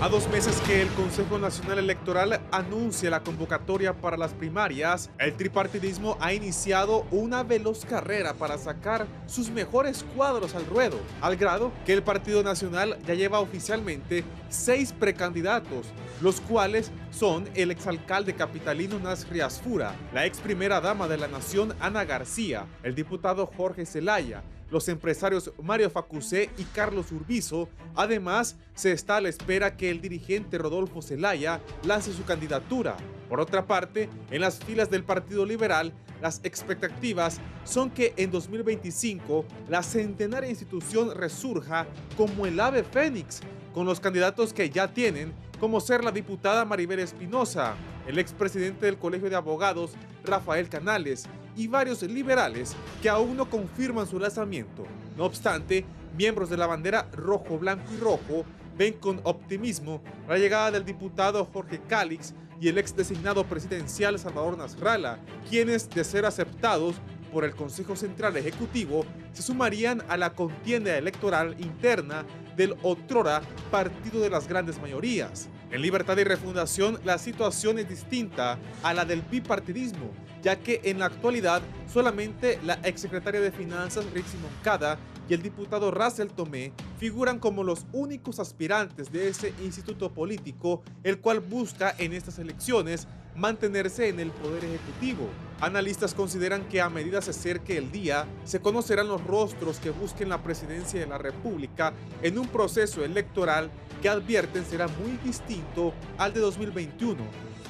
A 2 meses que el Consejo Nacional Electoral anuncia la convocatoria para las primarias, el tripartidismo ha iniciado una veloz carrera para sacar sus mejores cuadros al ruedo, al grado que el Partido Nacional ya lleva oficialmente 6 precandidatos, los cuales son el exalcalde capitalino Nasri Asfura, la ex primera dama de la nación Ana García, el diputado Jorge Zelaya, los empresarios Mario Facusé y Carlos Urbizo. Además, se está a la espera que el dirigente Rodolfo Zelaya lance su candidatura. Por otra parte, en las filas del Partido Liberal, las expectativas son que en 2025 la centenaria institución resurja como el ave fénix, con los candidatos que ya tienen, como ser la diputada Maribel Espinosa, el expresidente del Colegio de Abogados Rafael Canales y varios liberales que aún no confirman su lanzamiento. No obstante, miembros de la bandera rojo, blanco y rojo ven con optimismo la llegada del diputado Jorge Calix y el ex designado presidencial Salvador Nasralla, quienes, de ser aceptados por el Consejo Central Ejecutivo, se sumarían a la contienda electoral interna del otrora Partido de las Grandes Mayorías. En Libertad y Refundación, la situación es distinta a la del bipartidismo, ya que en la actualidad solamente la exsecretaria de Finanzas Rixi Moncada y el diputado Russell Tomé figuran como los únicos aspirantes de ese instituto político, el cual busca en estas elecciones mantenerse en el poder ejecutivo. Analistas consideran que a medida se acerque el día, se conocerán los rostros que busquen la presidencia de la República en un proceso electoral que advierten será muy distinto al de 2021,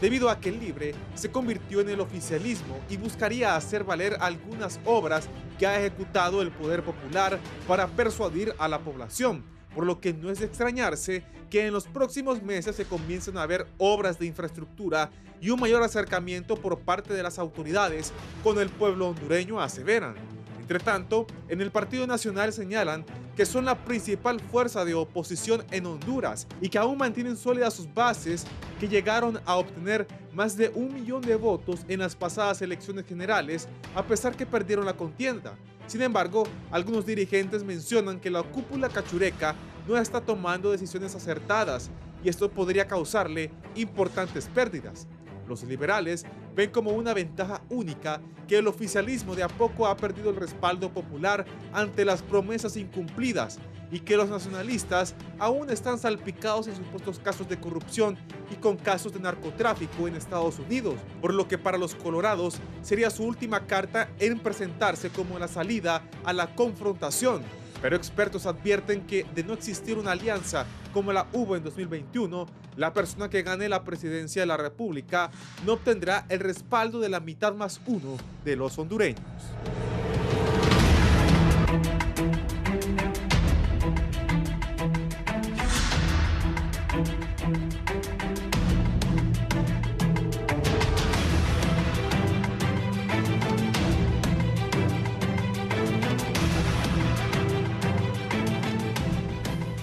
debido a que el Libre se convirtió en el oficialismo y buscaría hacer valer algunas obras que ha ejecutado el poder popular para persuadir a la población, por lo que no es de extrañarse que en los próximos meses se comiencen a ver obras de infraestructura y un mayor acercamiento por parte de las autoridades con el pueblo hondureño, aseveran. Entre tanto, en el Partido Nacional señalan que son la principal fuerza de oposición en Honduras y que aún mantienen sólidas sus bases, que llegaron a obtener más de 1 millón de votos en las pasadas elecciones generales, a pesar que perdieron la contienda. Sin embargo, algunos dirigentes mencionan que la cúpula cachureca no está tomando decisiones acertadas y esto podría causarle importantes pérdidas. Los liberales ven como una ventaja única que el oficialismo de a poco ha perdido el respaldo popular ante las promesas incumplidas y que los nacionalistas aún están salpicados en supuestos casos de corrupción y con casos de narcotráfico en Estados Unidos, por lo que para los colorados sería su última carta en presentarse como la salida a la confrontación. Pero expertos advierten que de no existir una alianza como la hubo en 2021, la persona que gane la presidencia de la República no obtendrá el respaldo de la mitad más uno de los hondureños.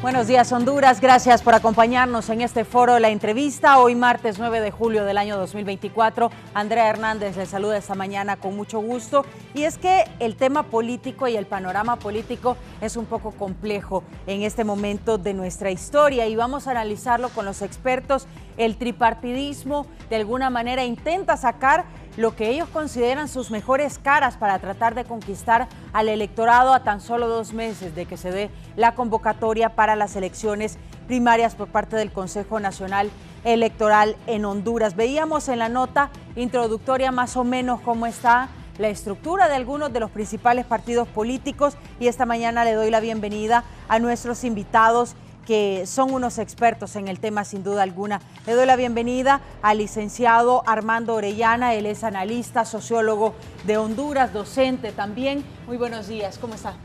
Buenos días, Honduras. Gracias por acompañarnos en este foro de la entrevista. Hoy, martes 9 de julio del año 2024. Andrea Hernández les saluda esta mañana con mucho gusto. Y es que el tema político y el panorama político es un poco complejo en este momento de nuestra historia y vamos a analizarlo con los expertos. El tripartidismo de alguna manera intenta sacar lo que ellos consideran sus mejores caras para tratar de conquistar al electorado a tan solo 2 meses de que se dé la convocatoria para las elecciones primarias por parte del Consejo Nacional Electoral en Honduras. Veíamos en la nota introductoria más o menos cómo está la estructura de algunos de los principales partidos políticos y esta mañana le doy la bienvenida a nuestros invitados que son unos expertos en el tema sin duda alguna. Le doy la bienvenida al licenciado Armando Orellana, él es analista, sociólogo de Honduras, docente también. Muy buenos días, ¿cómo está?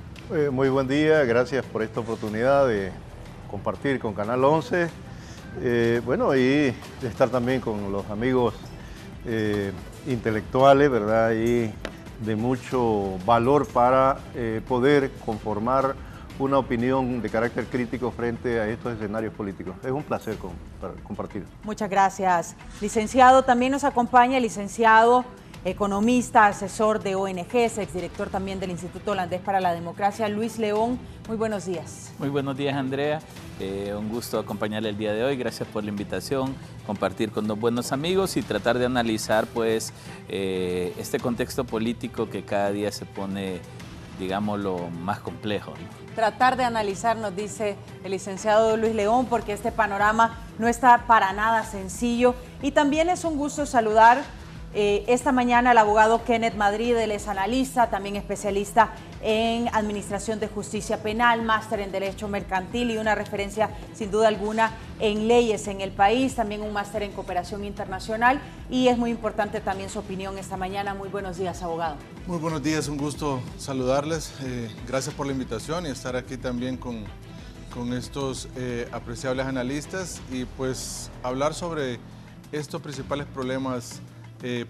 Muy buen día, gracias por esta oportunidad de compartir con Canal 11. Bueno, y de estar también con los amigos intelectuales, ¿verdad? Y de mucho valor para poder conformar una opinión de carácter crítico frente a estos escenarios políticos. Es un placer compartir. Muchas gracias. Licenciado, también nos acompaña el licenciado economista, asesor de ONGs, exdirector también del Instituto Holandés para la Democracia. Luis León, muy buenos días. Muy buenos días, Andrea. Un gusto acompañarle el día de hoy. Gracias por la invitación, compartir con dos buenos amigos y tratar de analizar pues este contexto político que cada día se pone, digámoslo, más complejo, ¿no? Tratar de analizar, nos dice el licenciado Luis León, porque este panorama no está para nada sencillo. Y también es un gusto saludar esta mañana al abogado Kenneth Madrid. Él es analista, también especialista en Administración de Justicia Penal, máster en Derecho Mercantil y una referencia sin duda alguna en leyes en el país, también un máster en Cooperación Internacional, y es muy importante también su opinión esta mañana. Muy buenos días, abogado. Muy buenos días, un gusto saludarles. Gracias por la invitación y estar aquí también con estos apreciables analistas y pues hablar sobre estos principales problemas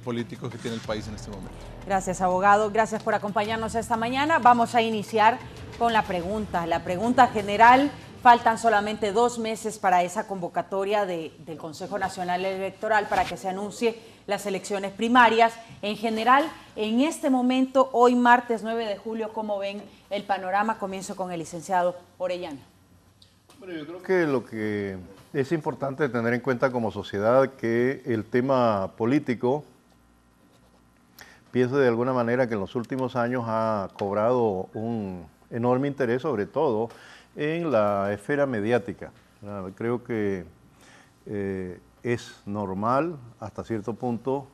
políticos que tiene el país en este momento. Gracias, abogado. Gracias por acompañarnos esta mañana. Vamos a iniciar con la pregunta general. Faltan solamente 2 meses para esa convocatoria del Consejo Nacional Electoral para que se anuncie las elecciones primarias. En general, en este momento, hoy martes 9 de julio, ¿cómo ven el panorama? Comienzo con el licenciado Orellana. Bueno, yo creo que lo que es importante tener en cuenta como sociedad que el tema político, pienso de alguna manera que en los últimos años ha cobrado un enorme interés, sobre todo en la esfera mediática. Creo que es normal hasta cierto punto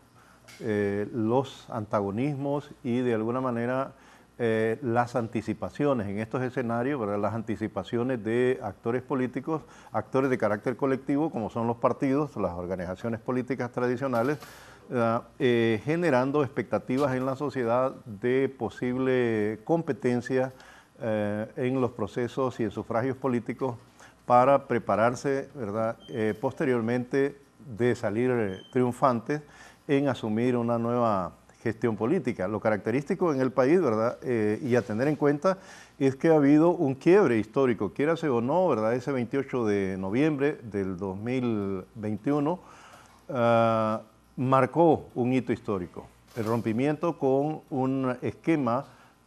los antagonismos y de alguna manera las anticipaciones en estos escenarios, ¿verdad? Las anticipaciones de actores políticos, actores de carácter colectivo, como son los partidos, las organizaciones políticas tradicionales, generando expectativas en la sociedad de posible competencia en los procesos y en sufragios políticos para prepararse, ¿verdad? Posteriormente de salir triunfantes en asumir una nueva gestión política. Lo característico en el país, ¿verdad? Y a tener en cuenta es que ha habido un quiebre histórico, quiérase o no, ¿verdad? Ese 28 de noviembre del 2021 marcó un hito histórico, el rompimiento con un esquema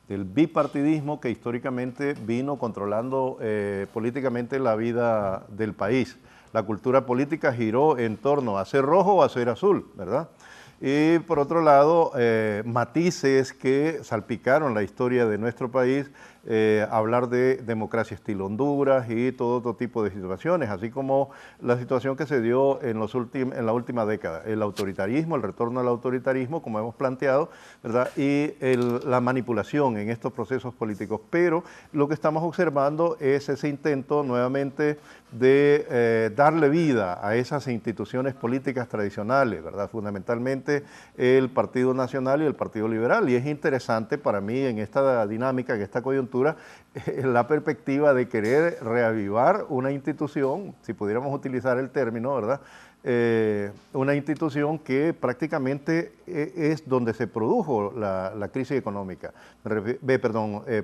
del bipartidismo que históricamente vino controlando políticamente la vida del país. La cultura política giró en torno a ser rojo o a ser azul, ¿verdad? Y por otro lado, matices que salpicaron la historia de nuestro país, hablar de democracia estilo Honduras y todo otro tipo de situaciones, así como la situación que se dio en la última década, el autoritarismo, el retorno al autoritarismo, como hemos planteado, ¿verdad? Y la manipulación en estos procesos políticos. Pero lo que estamos observando es ese intento nuevamente de darle vida a esas instituciones políticas tradicionales, ¿verdad? Fundamentalmente el Partido Nacional y el Partido Liberal. Y es interesante para mí en esta dinámica, en esta coyuntura, la perspectiva de querer reavivar una institución, si pudiéramos utilizar el término, ¿verdad? Una institución que prácticamente es donde se produjo la crisis económica,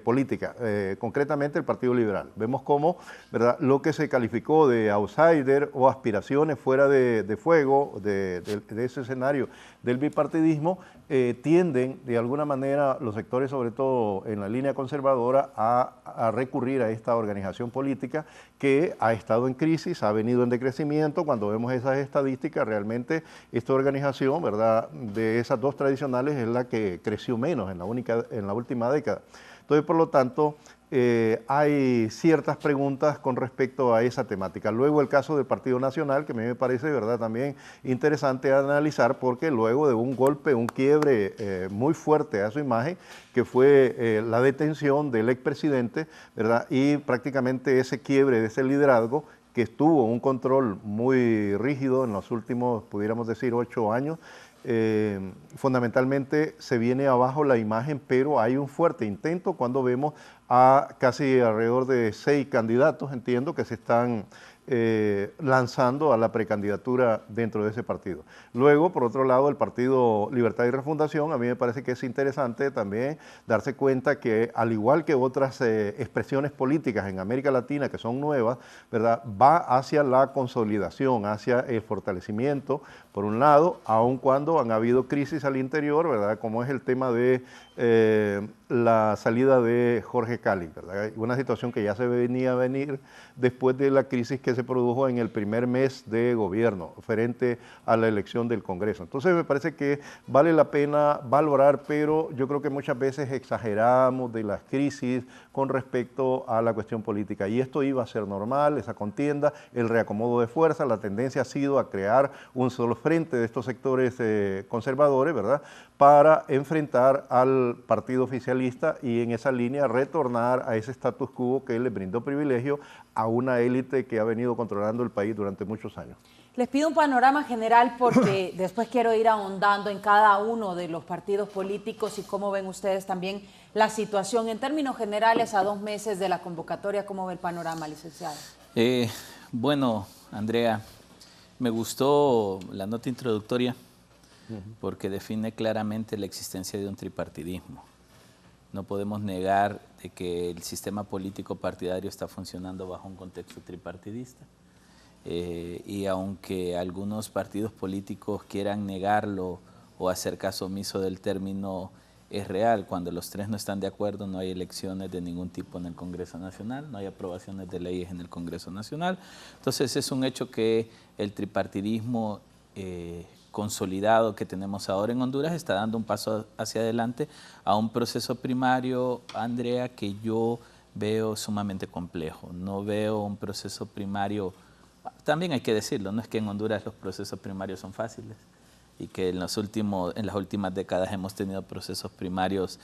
política, concretamente el Partido Liberal. Vemos cómo, ¿verdad?, lo que se calificó de outsider o aspiraciones fuera de fuego de ese escenario del bipartidismo, tienden de alguna manera los sectores, sobre todo en la línea conservadora, a recurrir a esta organización política que ha estado en crisis, ha venido en decrecimiento. Cuando vemos esas estadísticas, realmente esta organización, ¿verdad?, de esas dos tradicionales es la que creció menos en la última década. Entonces, por lo tanto, hay ciertas preguntas con respecto a esa temática. Luego el caso del Partido Nacional, que a mí me parece, ¿verdad?, también interesante analizar, porque luego de un golpe, un quiebre muy fuerte a su imagen, que fue la detención del expresidente, ¿verdad?, y prácticamente ese quiebre de ese liderazgo, que estuvo un control muy rígido en los últimos, pudiéramos decir, 8 años, fundamentalmente se viene abajo la imagen, pero hay un fuerte intento cuando vemos a casi alrededor de 6 candidatos, entiendo, que se están lanzando a la precandidatura dentro de ese partido. Luego, por otro lado, el Partido Libertad y Refundación, a mí me parece que es interesante también darse cuenta que, al igual que otras expresiones políticas en América Latina que son nuevas, ¿verdad?, va hacia la consolidación, hacia el fortalecimiento Por un lado, aun cuando han habido crisis al interior, ¿verdad? Como es el tema de la salida de Jorge Cali, ¿verdad? Una situación que ya se venía a venir después de la crisis que se produjo en el primer mes de gobierno, frente a la elección del Congreso. Entonces me parece que vale la pena valorar, pero yo creo que muchas veces exageramos de las crisis con respecto a la cuestión política. Y esto iba a ser normal, esa contienda, el reacomodo de fuerzas, la tendencia ha sido a crear un solo frente de estos sectores conservadores, ¿verdad?, para enfrentar al partido oficialista y en esa línea retornar a ese status quo que le brindó privilegio a una élite que ha venido controlando el país durante muchos años. Les pido un panorama general porque después quiero ir ahondando en cada uno de los partidos políticos y cómo ven ustedes también la situación. En términos generales, a 2 meses de la convocatoria, ¿cómo ve el panorama, licenciado? Bueno, Andrea, me gustó la nota introductoria porque define claramente la existencia de un tripartidismo. No podemos negar de que el sistema político partidario está funcionando bajo un contexto tripartidista. Y aunque algunos partidos políticos quieran negarlo o hacer caso omiso del término, es real. Cuando los tres no están de acuerdo, no hay elecciones de ningún tipo en el Congreso Nacional, no hay aprobaciones de leyes en el Congreso Nacional. Entonces es un hecho que el tripartidismo consolidado que tenemos ahora en Honduras está dando un paso hacia adelante a un proceso primario, Andrea, que yo veo sumamente complejo. No veo un proceso primario, también hay que decirlo, no es que en Honduras los procesos primarios son fáciles y que en las últimas décadas hemos tenido procesos primarios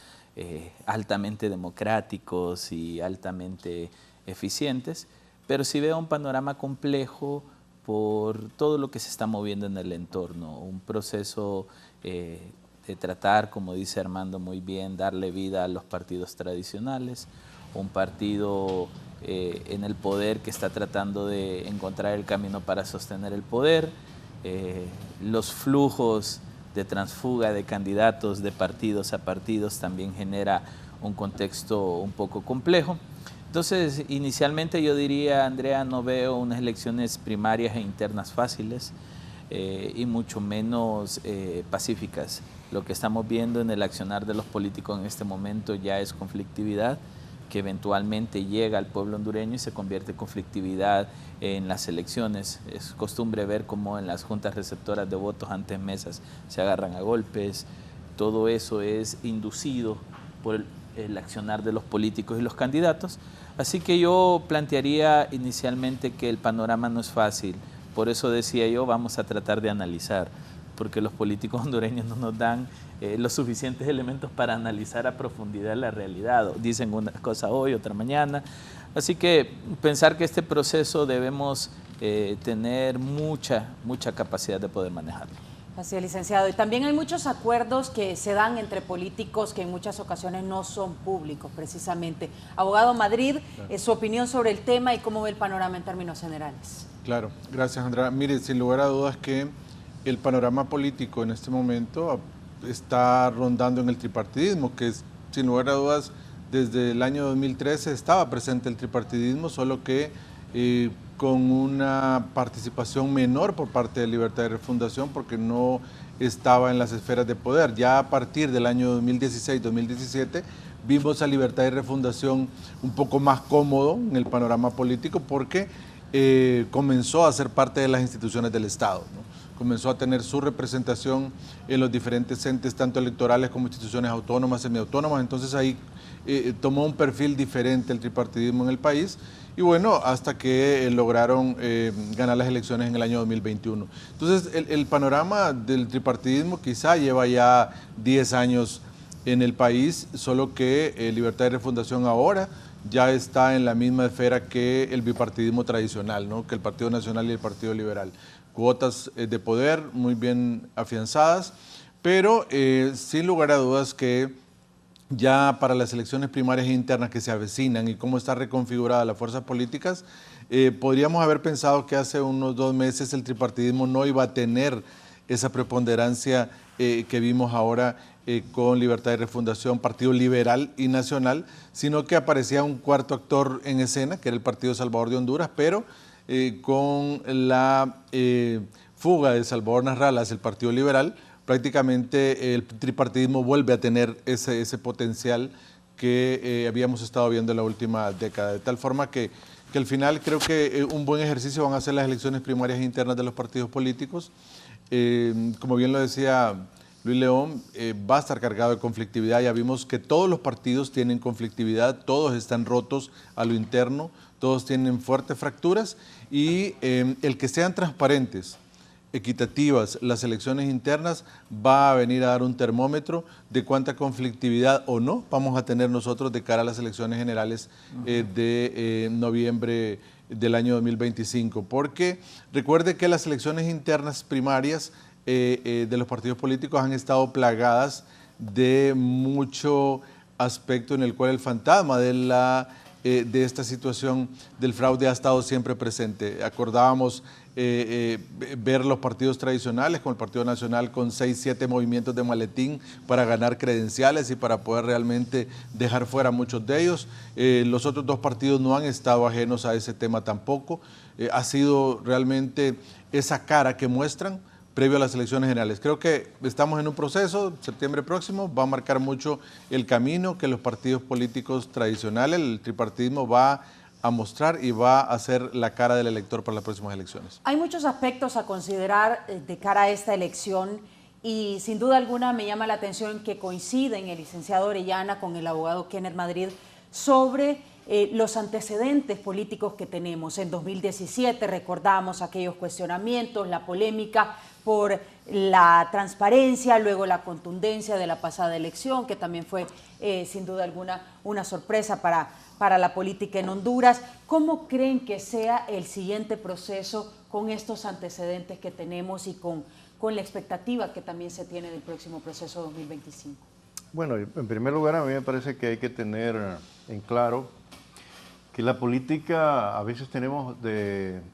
altamente democráticos y altamente eficientes, pero sí veo un panorama complejo por todo lo que se está moviendo en el entorno, un proceso de tratar, como dice Armando muy bien, darle vida a los partidos tradicionales, un partido en el poder que está tratando de encontrar el camino para sostener el poder, los flujos de transfuga de candidatos de partidos a partidos también genera un contexto un poco complejo. Entonces, inicialmente yo diría, Andrea, no veo unas elecciones primarias e internas fáciles y mucho menos pacíficas. Lo que estamos viendo en el accionar de los políticos en este momento ya es conflictividad que eventualmente llega al pueblo hondureño y se convierte en conflictividad en las elecciones. Es costumbre ver cómo en las juntas receptoras de votos ante mesas se agarran a golpes. Todo eso es inducido por el accionar de los políticos y los candidatos. Así que yo plantearía inicialmente que el panorama no es fácil. Por eso decía yo, vamos a tratar de analizar, porque los políticos hondureños no nos dan los suficientes elementos para analizar a profundidad la realidad. Dicen una cosa hoy, otra mañana. Así que pensar que este proceso debemos tener mucha capacidad de poder manejarlo. Así es, licenciado. Y también hay muchos acuerdos que se dan entre políticos que en muchas ocasiones no son públicos, precisamente. Abogado Madrid, claro, su opinión sobre el tema y cómo ve el panorama en términos generales. Claro, gracias, Andrea. Mire, sin lugar a dudas que el panorama político en este momento está rondando en el tripartidismo, que es, sin lugar a dudas, desde el año 2013 estaba presente el tripartidismo, solo que con una participación menor por parte de Libertad y Refundación porque no estaba en las esferas de poder. Ya a partir del año 2016-2017 vimos a Libertad y Refundación un poco más cómodo en el panorama político porque comenzó a ser parte de las instituciones del Estado, ¿no? Comenzó a tener su representación en los diferentes entes, tanto electorales como instituciones autónomas, semiautónomas. Entonces ahí tomó un perfil diferente el tripartidismo en el país. Y bueno, hasta que lograron ganar las elecciones en el año 2021. Entonces, el panorama del tripartidismo quizá lleva ya 10 años en el país, solo que Libertad y Refundación ahora ya está en la misma esfera que el bipartidismo tradicional, ¿no? Que el Partido Nacional y el Partido Liberal. Cuotas de poder muy bien afianzadas, pero sin lugar a dudas que ya para las elecciones primarias e internas que se avecinan y cómo está reconfigurada las fuerzas políticas, podríamos haber pensado que hace unos 2 meses el tripartidismo no iba a tener esa preponderancia que vimos ahora con Libertad y Refundación, Partido Liberal y Nacional, sino que aparecía un cuarto actor en escena, que era el Partido Salvador de Honduras, pero con la fuga de Salvador Nasralla hacia el Partido Liberal, prácticamente el tripartidismo vuelve a tener ese potencial que habíamos estado viendo en la última década, de tal forma que al final creo que un buen ejercicio van a ser las elecciones primarias internas de los partidos políticos. Como bien lo decía Luis León, va a estar cargado de conflictividad. Ya vimos que todos los partidos tienen conflictividad, todos están rotos a lo interno, todos tienen fuertes fracturas y el que sean transparentes, equitativas las elecciones internas va a venir a dar un termómetro de cuánta conflictividad o no vamos a tener nosotros de cara a las elecciones generales de noviembre del año 2025. Porque recuerde que las elecciones internas primarias de los partidos políticos han estado plagadas de mucho aspecto en el cual el fantasma de esta situación del fraude ha estado siempre presente. Acordábamos ver los partidos tradicionales, como el Partido Nacional, con 6, 7 movimientos de maletín para ganar credenciales y para poder realmente dejar fuera muchos de ellos. Los otros dos partidos no han estado ajenos a ese tema tampoco. Ha sido realmente esa cara que muestran previo a las elecciones generales. Creo que estamos en un proceso, septiembre próximo, va a marcar mucho el camino que los partidos políticos tradicionales, el tripartidismo, va a mostrar y va a ser la cara del elector para las próximas elecciones. Hay muchos aspectos a considerar de cara a esta elección y sin duda alguna me llama la atención que coinciden el licenciado Orellana con el abogado Kenneth Madrid sobre los antecedentes políticos que tenemos. En 2017 recordamos aquellos cuestionamientos, la polémica por la transparencia, luego la contundencia de la pasada elección, que también fue sin duda alguna una sorpresa para la política en Honduras. ¿Cómo creen que sea el siguiente proceso con estos antecedentes que tenemos y con la expectativa que también se tiene del próximo proceso 2025? Bueno, en primer lugar, a mí me parece que hay que tener en claro que la política a veces tenemos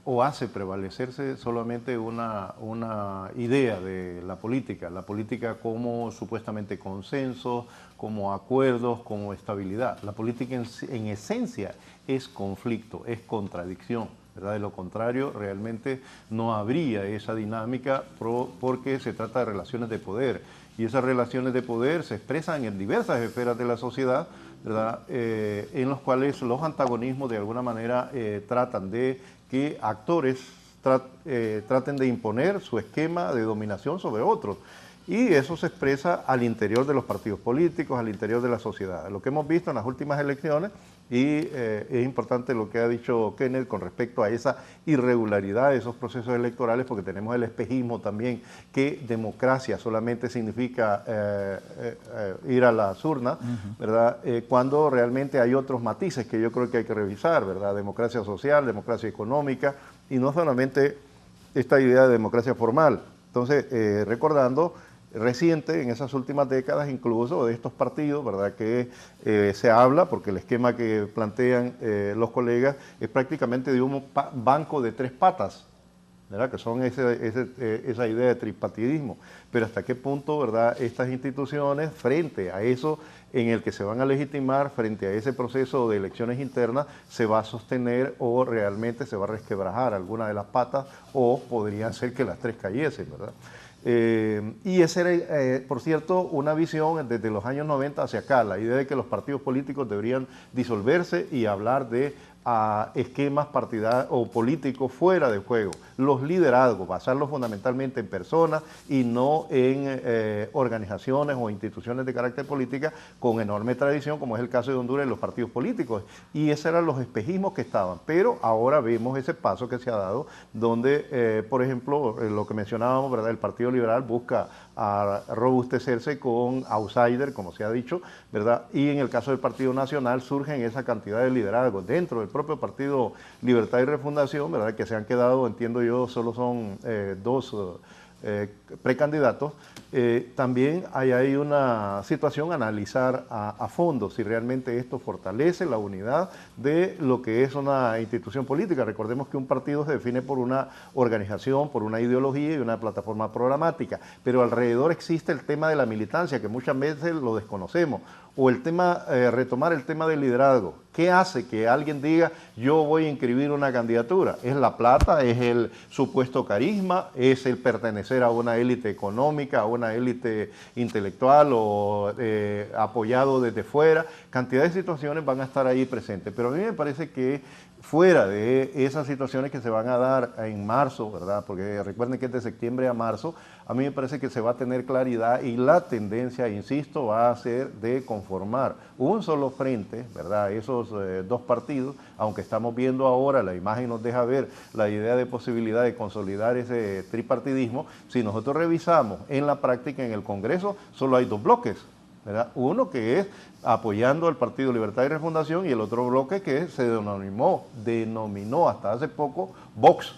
o hace prevalecerse solamente una idea de la política como supuestamente consenso, como acuerdos, como estabilidad. La política en esencia es conflicto, es contradicción, ¿verdad? De lo contrario, realmente no habría esa dinámica porque se trata de relaciones de poder y esas relaciones de poder se expresan en diversas esferas de la sociedad, ¿verdad? En los cuales los antagonismos de alguna manera tratan de que actores traten de imponer su esquema de dominación sobre otros. Y eso se expresa al interior de los partidos políticos, al interior de la sociedad. Lo que hemos visto en las últimas elecciones, y es importante lo que ha dicho Kenneth con respecto a esa irregularidad de esos procesos electorales, porque tenemos el espejismo también, que democracia solamente significa ir a las urnas, ¿verdad? Cuando realmente hay otros matices que yo creo que hay que revisar, ¿verdad? Democracia social, democracia económica, y no solamente esta idea de democracia formal. Entonces, recordando reciente, en esas últimas décadas incluso, de estos partidos, ¿verdad? Que se habla, porque el esquema que plantean los colegas es prácticamente de un banco de 3 patas, ¿verdad? Que son esa idea de tripartidismo. Pero hasta qué punto, ¿verdad? Estas instituciones, frente a eso en el que se van a legitimar, frente a ese proceso de elecciones internas, se va a sostener o realmente se va a resquebrajar alguna de las patas, o podrían ser que las 3 cayesen, ¿verdad? Y esa era, por cierto, una visión desde los años 90 hacia acá, la idea de que los partidos políticos deberían disolverse y hablar de esquemas partidarios o políticos fuera de juego. Los liderazgos, basarlos fundamentalmente en personas y no en organizaciones o instituciones de carácter política con enorme tradición, como es el caso de Honduras y los partidos políticos. Y esos eran los espejismos que estaban. Pero ahora vemos ese paso que se ha dado, donde, por ejemplo, lo que mencionábamos, ¿verdad? El Partido Liberal busca robustecerse con outsider, como se ha dicho, ¿verdad? Y en el caso del Partido Nacional surgen esa cantidad de liderazgos dentro del propio Partido Libertad y Refundación, ¿verdad? Que se han quedado, entiendo yo, solo son 2 precandidatos. También hay una situación a analizar a fondo si realmente esto fortalece la unidad de lo que es una institución política. Recordemos que un partido se define por una organización, por una ideología y una plataforma programática, pero alrededor existe el tema de la militancia, que muchas veces lo desconocemos, o el tema, retomar el tema del liderazgo, ¿Qué hace que alguien diga, yo voy a inscribir una candidatura? Es la plata, es el supuesto carisma, es el pertenecer a una élite económica, a una élite intelectual o apoyado desde fuera. Cantidad de situaciones van a estar ahí presentes. Pero a mí me parece que fuera de esas situaciones que se van a dar en marzo, ¿verdad? Porque recuerden que es de septiembre a marzo, a mí me parece que se va a tener claridad y la tendencia, insisto, va a ser de conformar un solo frente, ¿verdad? Esos dos partidos, aunque estamos viendo ahora, la imagen nos deja ver la idea de posibilidad de consolidar ese tripartidismo. Si nosotros revisamos en la práctica en el Congreso, solo hay dos bloques, ¿verdad? Uno que es apoyando al Partido Libertad y Refundación y el otro bloque que se denominó hasta hace poco Vox.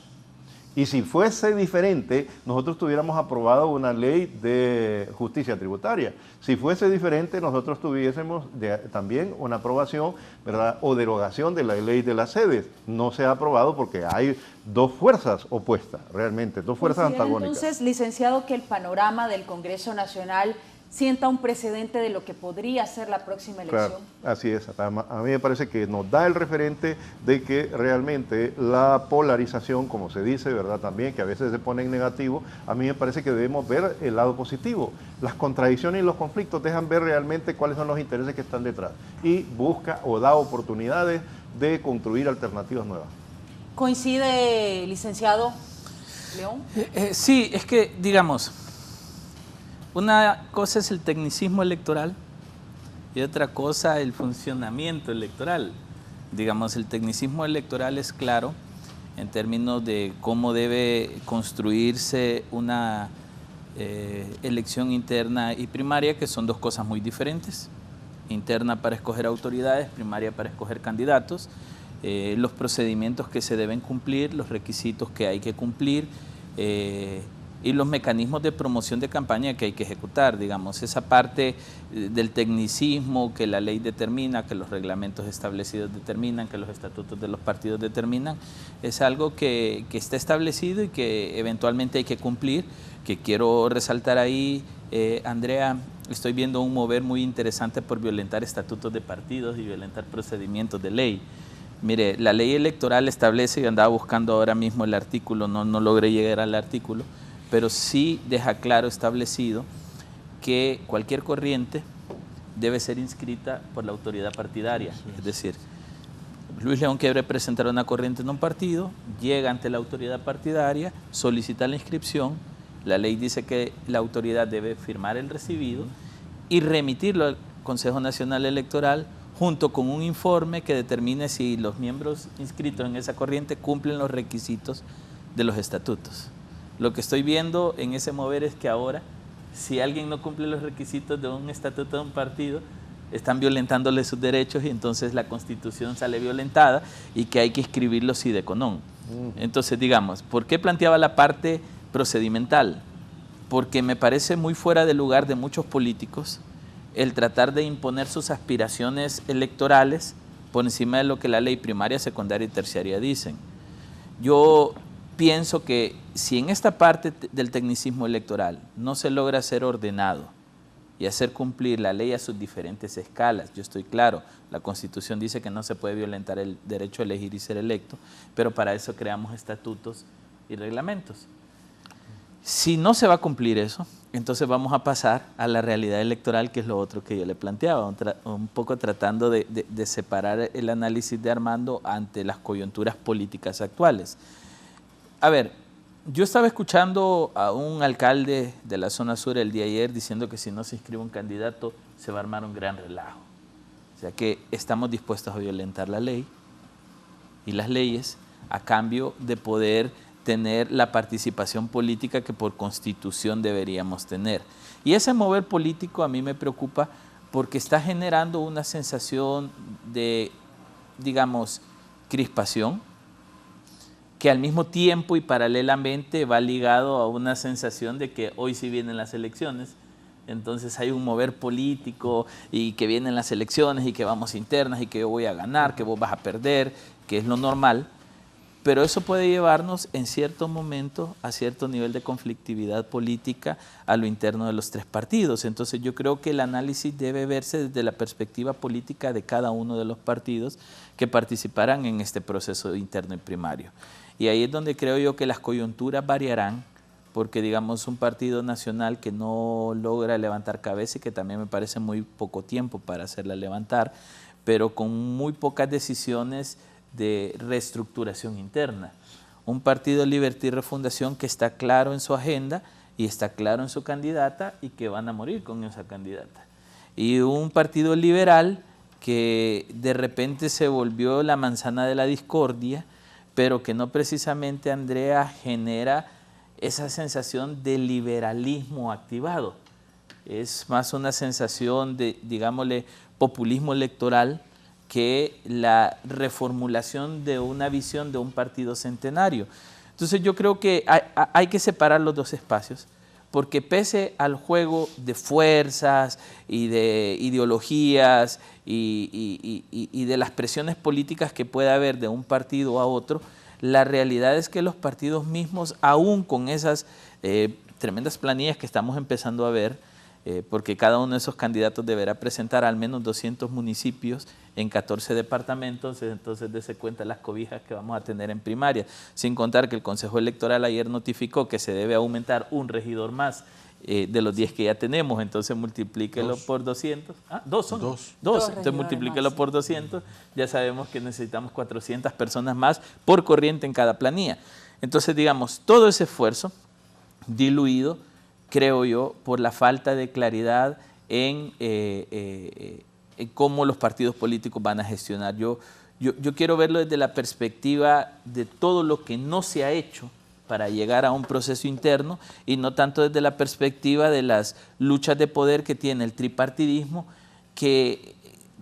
Y si fuese diferente, nosotros tuviéramos aprobado una ley de justicia tributaria. Si fuese diferente, nosotros tuviésemos también una aprobación, ¿verdad?, o derogación de la ley de las sedes. No se ha aprobado porque hay dos fuerzas opuestas, realmente, dos fuerzas antagónicas. Entonces, licenciado, que el panorama del Congreso Nacional sienta un precedente de lo que podría ser la próxima elección. Claro, así es. A mí me parece que nos da el referente de que realmente la polarización, como se dice, ¿verdad?, también, que a veces se pone en negativo, a mí me parece que debemos ver el lado positivo. Las contradicciones y los conflictos dejan ver realmente cuáles son los intereses que están detrás y busca o da oportunidades de construir alternativas nuevas. ¿Coincide, licenciado León? Sí, es que, digamos, una cosa es el tecnicismo electoral y otra cosa el funcionamiento electoral. Digamos, el tecnicismo electoral es claro en términos de cómo debe construirse una elección interna y primaria, que son dos cosas muy diferentes. Interna para escoger autoridades, primaria para escoger candidatos, los procedimientos que se deben cumplir, los requisitos que hay que cumplir, y los mecanismos de promoción de campaña que hay que ejecutar, digamos, esa parte del tecnicismo que la ley determina, que los reglamentos establecidos determinan, que los estatutos de los partidos determinan, es algo que está establecido y que eventualmente hay que cumplir, que quiero resaltar ahí, Andrea, estoy viendo un mover muy interesante por violentar estatutos de partidos y violentar procedimientos de ley. Mire, la ley electoral establece, y andaba buscando ahora mismo el artículo, no logré llegar al artículo, pero sí deja claro establecido que cualquier corriente debe ser inscrita por la autoridad partidaria. Es decir, Luis León quiere presentar una corriente en un partido, llega ante la autoridad partidaria, solicita la inscripción, la ley dice que la autoridad debe firmar el recibido y remitirlo al Consejo Nacional Electoral junto con un informe que determine si los miembros inscritos en esa corriente cumplen los requisitos de los estatutos. Lo que estoy viendo en ese mover es que ahora, si alguien no cumple los requisitos de un estatuto de un partido, están violentándole sus derechos y entonces la Constitución sale violentada y que hay que inscribirlo sine qua non. Entonces, digamos, ¿por qué planteaba la parte procedimental? Porque me parece muy fuera de lugar de muchos políticos el tratar de imponer sus aspiraciones electorales por encima de lo que la ley primaria, secundaria y terciaria dicen. Yo pienso que si en esta parte del tecnicismo electoral no se logra ser ordenado y hacer cumplir la ley a sus diferentes escalas, yo estoy claro, la Constitución dice que no se puede violentar el derecho a elegir y ser electo, pero para eso creamos estatutos y reglamentos. Si no se va a cumplir eso, entonces vamos a pasar a la realidad electoral, que es lo otro que yo le planteaba, un poco tratando de separar el análisis de Armando ante las coyunturas políticas actuales. A ver, yo estaba escuchando a un alcalde de la zona sur el día de ayer diciendo que si no se inscribe un candidato se va a armar un gran relajo. O sea que estamos dispuestos a violentar la ley y las leyes a cambio de poder tener la participación política que por Constitución deberíamos tener. Y ese mover político a mí me preocupa porque está generando una sensación de, digamos, crispación, que al mismo tiempo y paralelamente va ligado a una sensación de que hoy sí vienen las elecciones, entonces hay un mover político y que vienen las elecciones y que vamos internas y que yo voy a ganar, que vos vas a perder, que es lo normal, pero eso puede llevarnos en cierto momento a cierto nivel de conflictividad política a lo interno de los tres partidos. Entonces yo creo que el análisis debe verse desde la perspectiva política de cada uno de los partidos que participarán en este proceso interno y primario. Y ahí es donde creo yo que las coyunturas variarán, porque digamos un partido nacional que no logra levantar cabeza y que también me parece muy poco tiempo para hacerla levantar, pero con muy pocas decisiones de reestructuración interna. Un partido Libertad y Refundación que está claro en su agenda y está claro en su candidata y que van a morir con esa candidata. Y un partido liberal que de repente se volvió la manzana de la discordia, pero que no precisamente, Andrea, genera esa sensación de liberalismo activado. Es más una sensación de, digámosle, populismo electoral que la reformulación de una visión de un partido centenario. Entonces yo creo que hay que separar los dos espacios, porque pese al juego de fuerzas y de ideologías y de las presiones políticas que pueda haber de un partido a otro, la realidad es que los partidos mismos, aún con esas tremendas planillas que estamos empezando a ver, porque cada uno de esos candidatos deberá presentar al menos 200 municipios en 14 departamentos, entonces dése cuenta las cobijas que vamos a tener en primaria, sin contar que el Consejo Electoral ayer notificó que se debe aumentar un regidor más de los 10 que ya tenemos, entonces multiplíquelo por 200. Ah, dos. Entonces multiplíquelo por 200, ya sabemos que necesitamos 400 personas más por corriente en cada planilla. Entonces, digamos, todo ese esfuerzo diluido, creo yo, por la falta de claridad en cómo los partidos políticos van a gestionar. Yo quiero verlo desde la perspectiva de todo lo que no se ha hecho para llegar a un proceso interno y no tanto desde la perspectiva de las luchas de poder que tiene el tripartidismo, que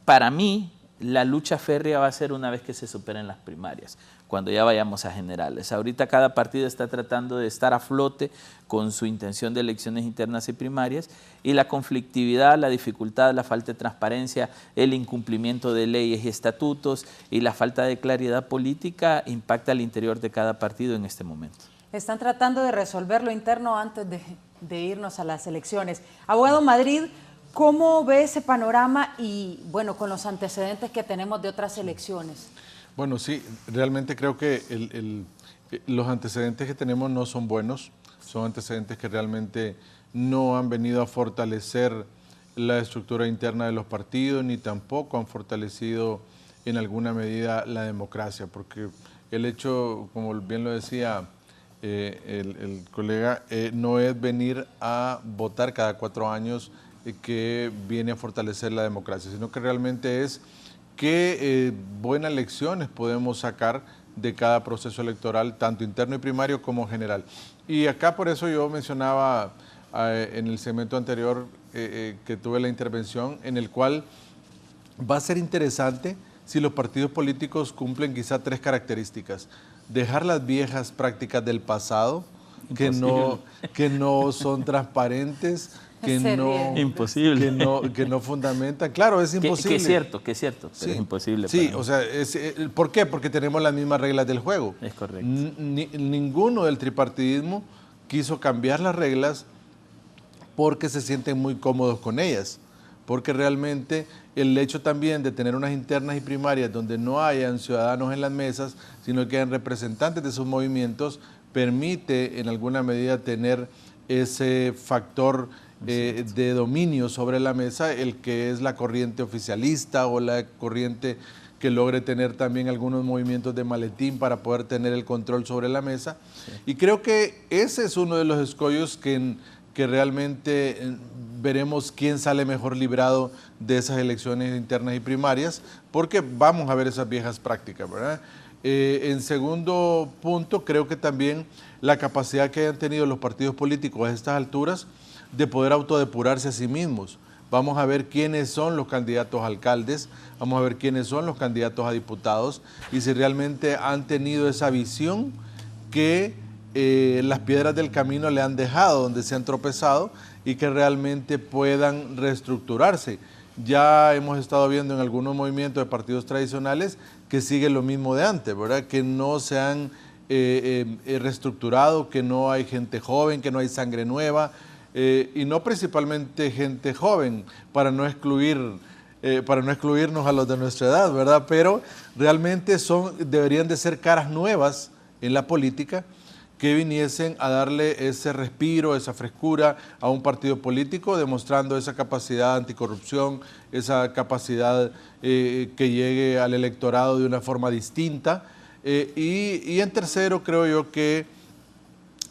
para mí la lucha férrea va a ser una vez que se superen las primarias, cuando ya vayamos a generales. Ahorita cada partido está tratando de estar a flote con su intención de elecciones internas y primarias, y la conflictividad, la dificultad, la falta de transparencia, el incumplimiento de leyes y estatutos y la falta de claridad política impacta al interior de cada partido en este momento. Están tratando de resolver lo interno antes de irnos a las elecciones. Abogado Madrid, ¿cómo ve ese panorama y, bueno, con los antecedentes que tenemos de otras elecciones? Bueno, sí, realmente creo que los antecedentes que tenemos no son buenos, son antecedentes que realmente no han venido a fortalecer la estructura interna de los partidos, ni tampoco han fortalecido en alguna medida la democracia, porque el hecho, como bien lo decía el colega, no es venir a votar cada 4 años que viene a fortalecer la democracia, sino que realmente es qué buenas lecciones podemos sacar de cada proceso electoral, tanto interno y primario como general. Y acá por eso yo mencionaba en el segmento anterior que tuve la intervención, en el cual va a ser interesante si los partidos políticos cumplen quizá 3 características. Dejar las viejas prácticas del pasado, que no son transparentes, que no fundamentan. Claro, es imposible. Que es cierto, pero sí, es imposible. Sí, o sea, ¿por qué? Porque tenemos las mismas reglas del juego. Es correcto. Ninguno del tripartidismo quiso cambiar las reglas porque se sienten muy cómodos con ellas. Porque realmente el hecho también de tener unas internas y primarias donde no hayan ciudadanos en las mesas, sino que hayan representantes de sus movimientos, permite en alguna medida tener ese factor de dominio sobre la mesa, el que es la corriente oficialista o la corriente que logre tener también algunos movimientos de maletín para poder tener el control sobre la mesa. Sí. Y creo que ese es uno de los escollos que realmente veremos quién sale mejor librado de esas elecciones internas y primarias, porque vamos a ver esas viejas prácticas, ¿verdad? En segundo punto, creo que también la capacidad que hayan tenido los partidos políticos a estas alturas de poder autodepurarse a sí mismos. Vamos a ver quiénes son los candidatos a alcaldes, vamos a ver quiénes son los candidatos a diputados y si realmente han tenido esa visión que las piedras del camino le han dejado, donde se han tropezado y que realmente puedan reestructurarse. ya hemos estado viendo en algunos movimientos de partidos tradicionales que sigue lo mismo de antes, ¿verdad? Que no se han reestructurado, que no hay gente joven, que no hay sangre nueva, y no principalmente gente joven, para no excluirnos a los de nuestra edad, ¿verdad? Pero realmente deberían de ser caras nuevas en la política que viniesen a darle ese respiro, esa frescura a un partido político, demostrando esa capacidad anticorrupción, esa capacidad que llegue al electorado de una forma distinta. Y en tercero, creo yo que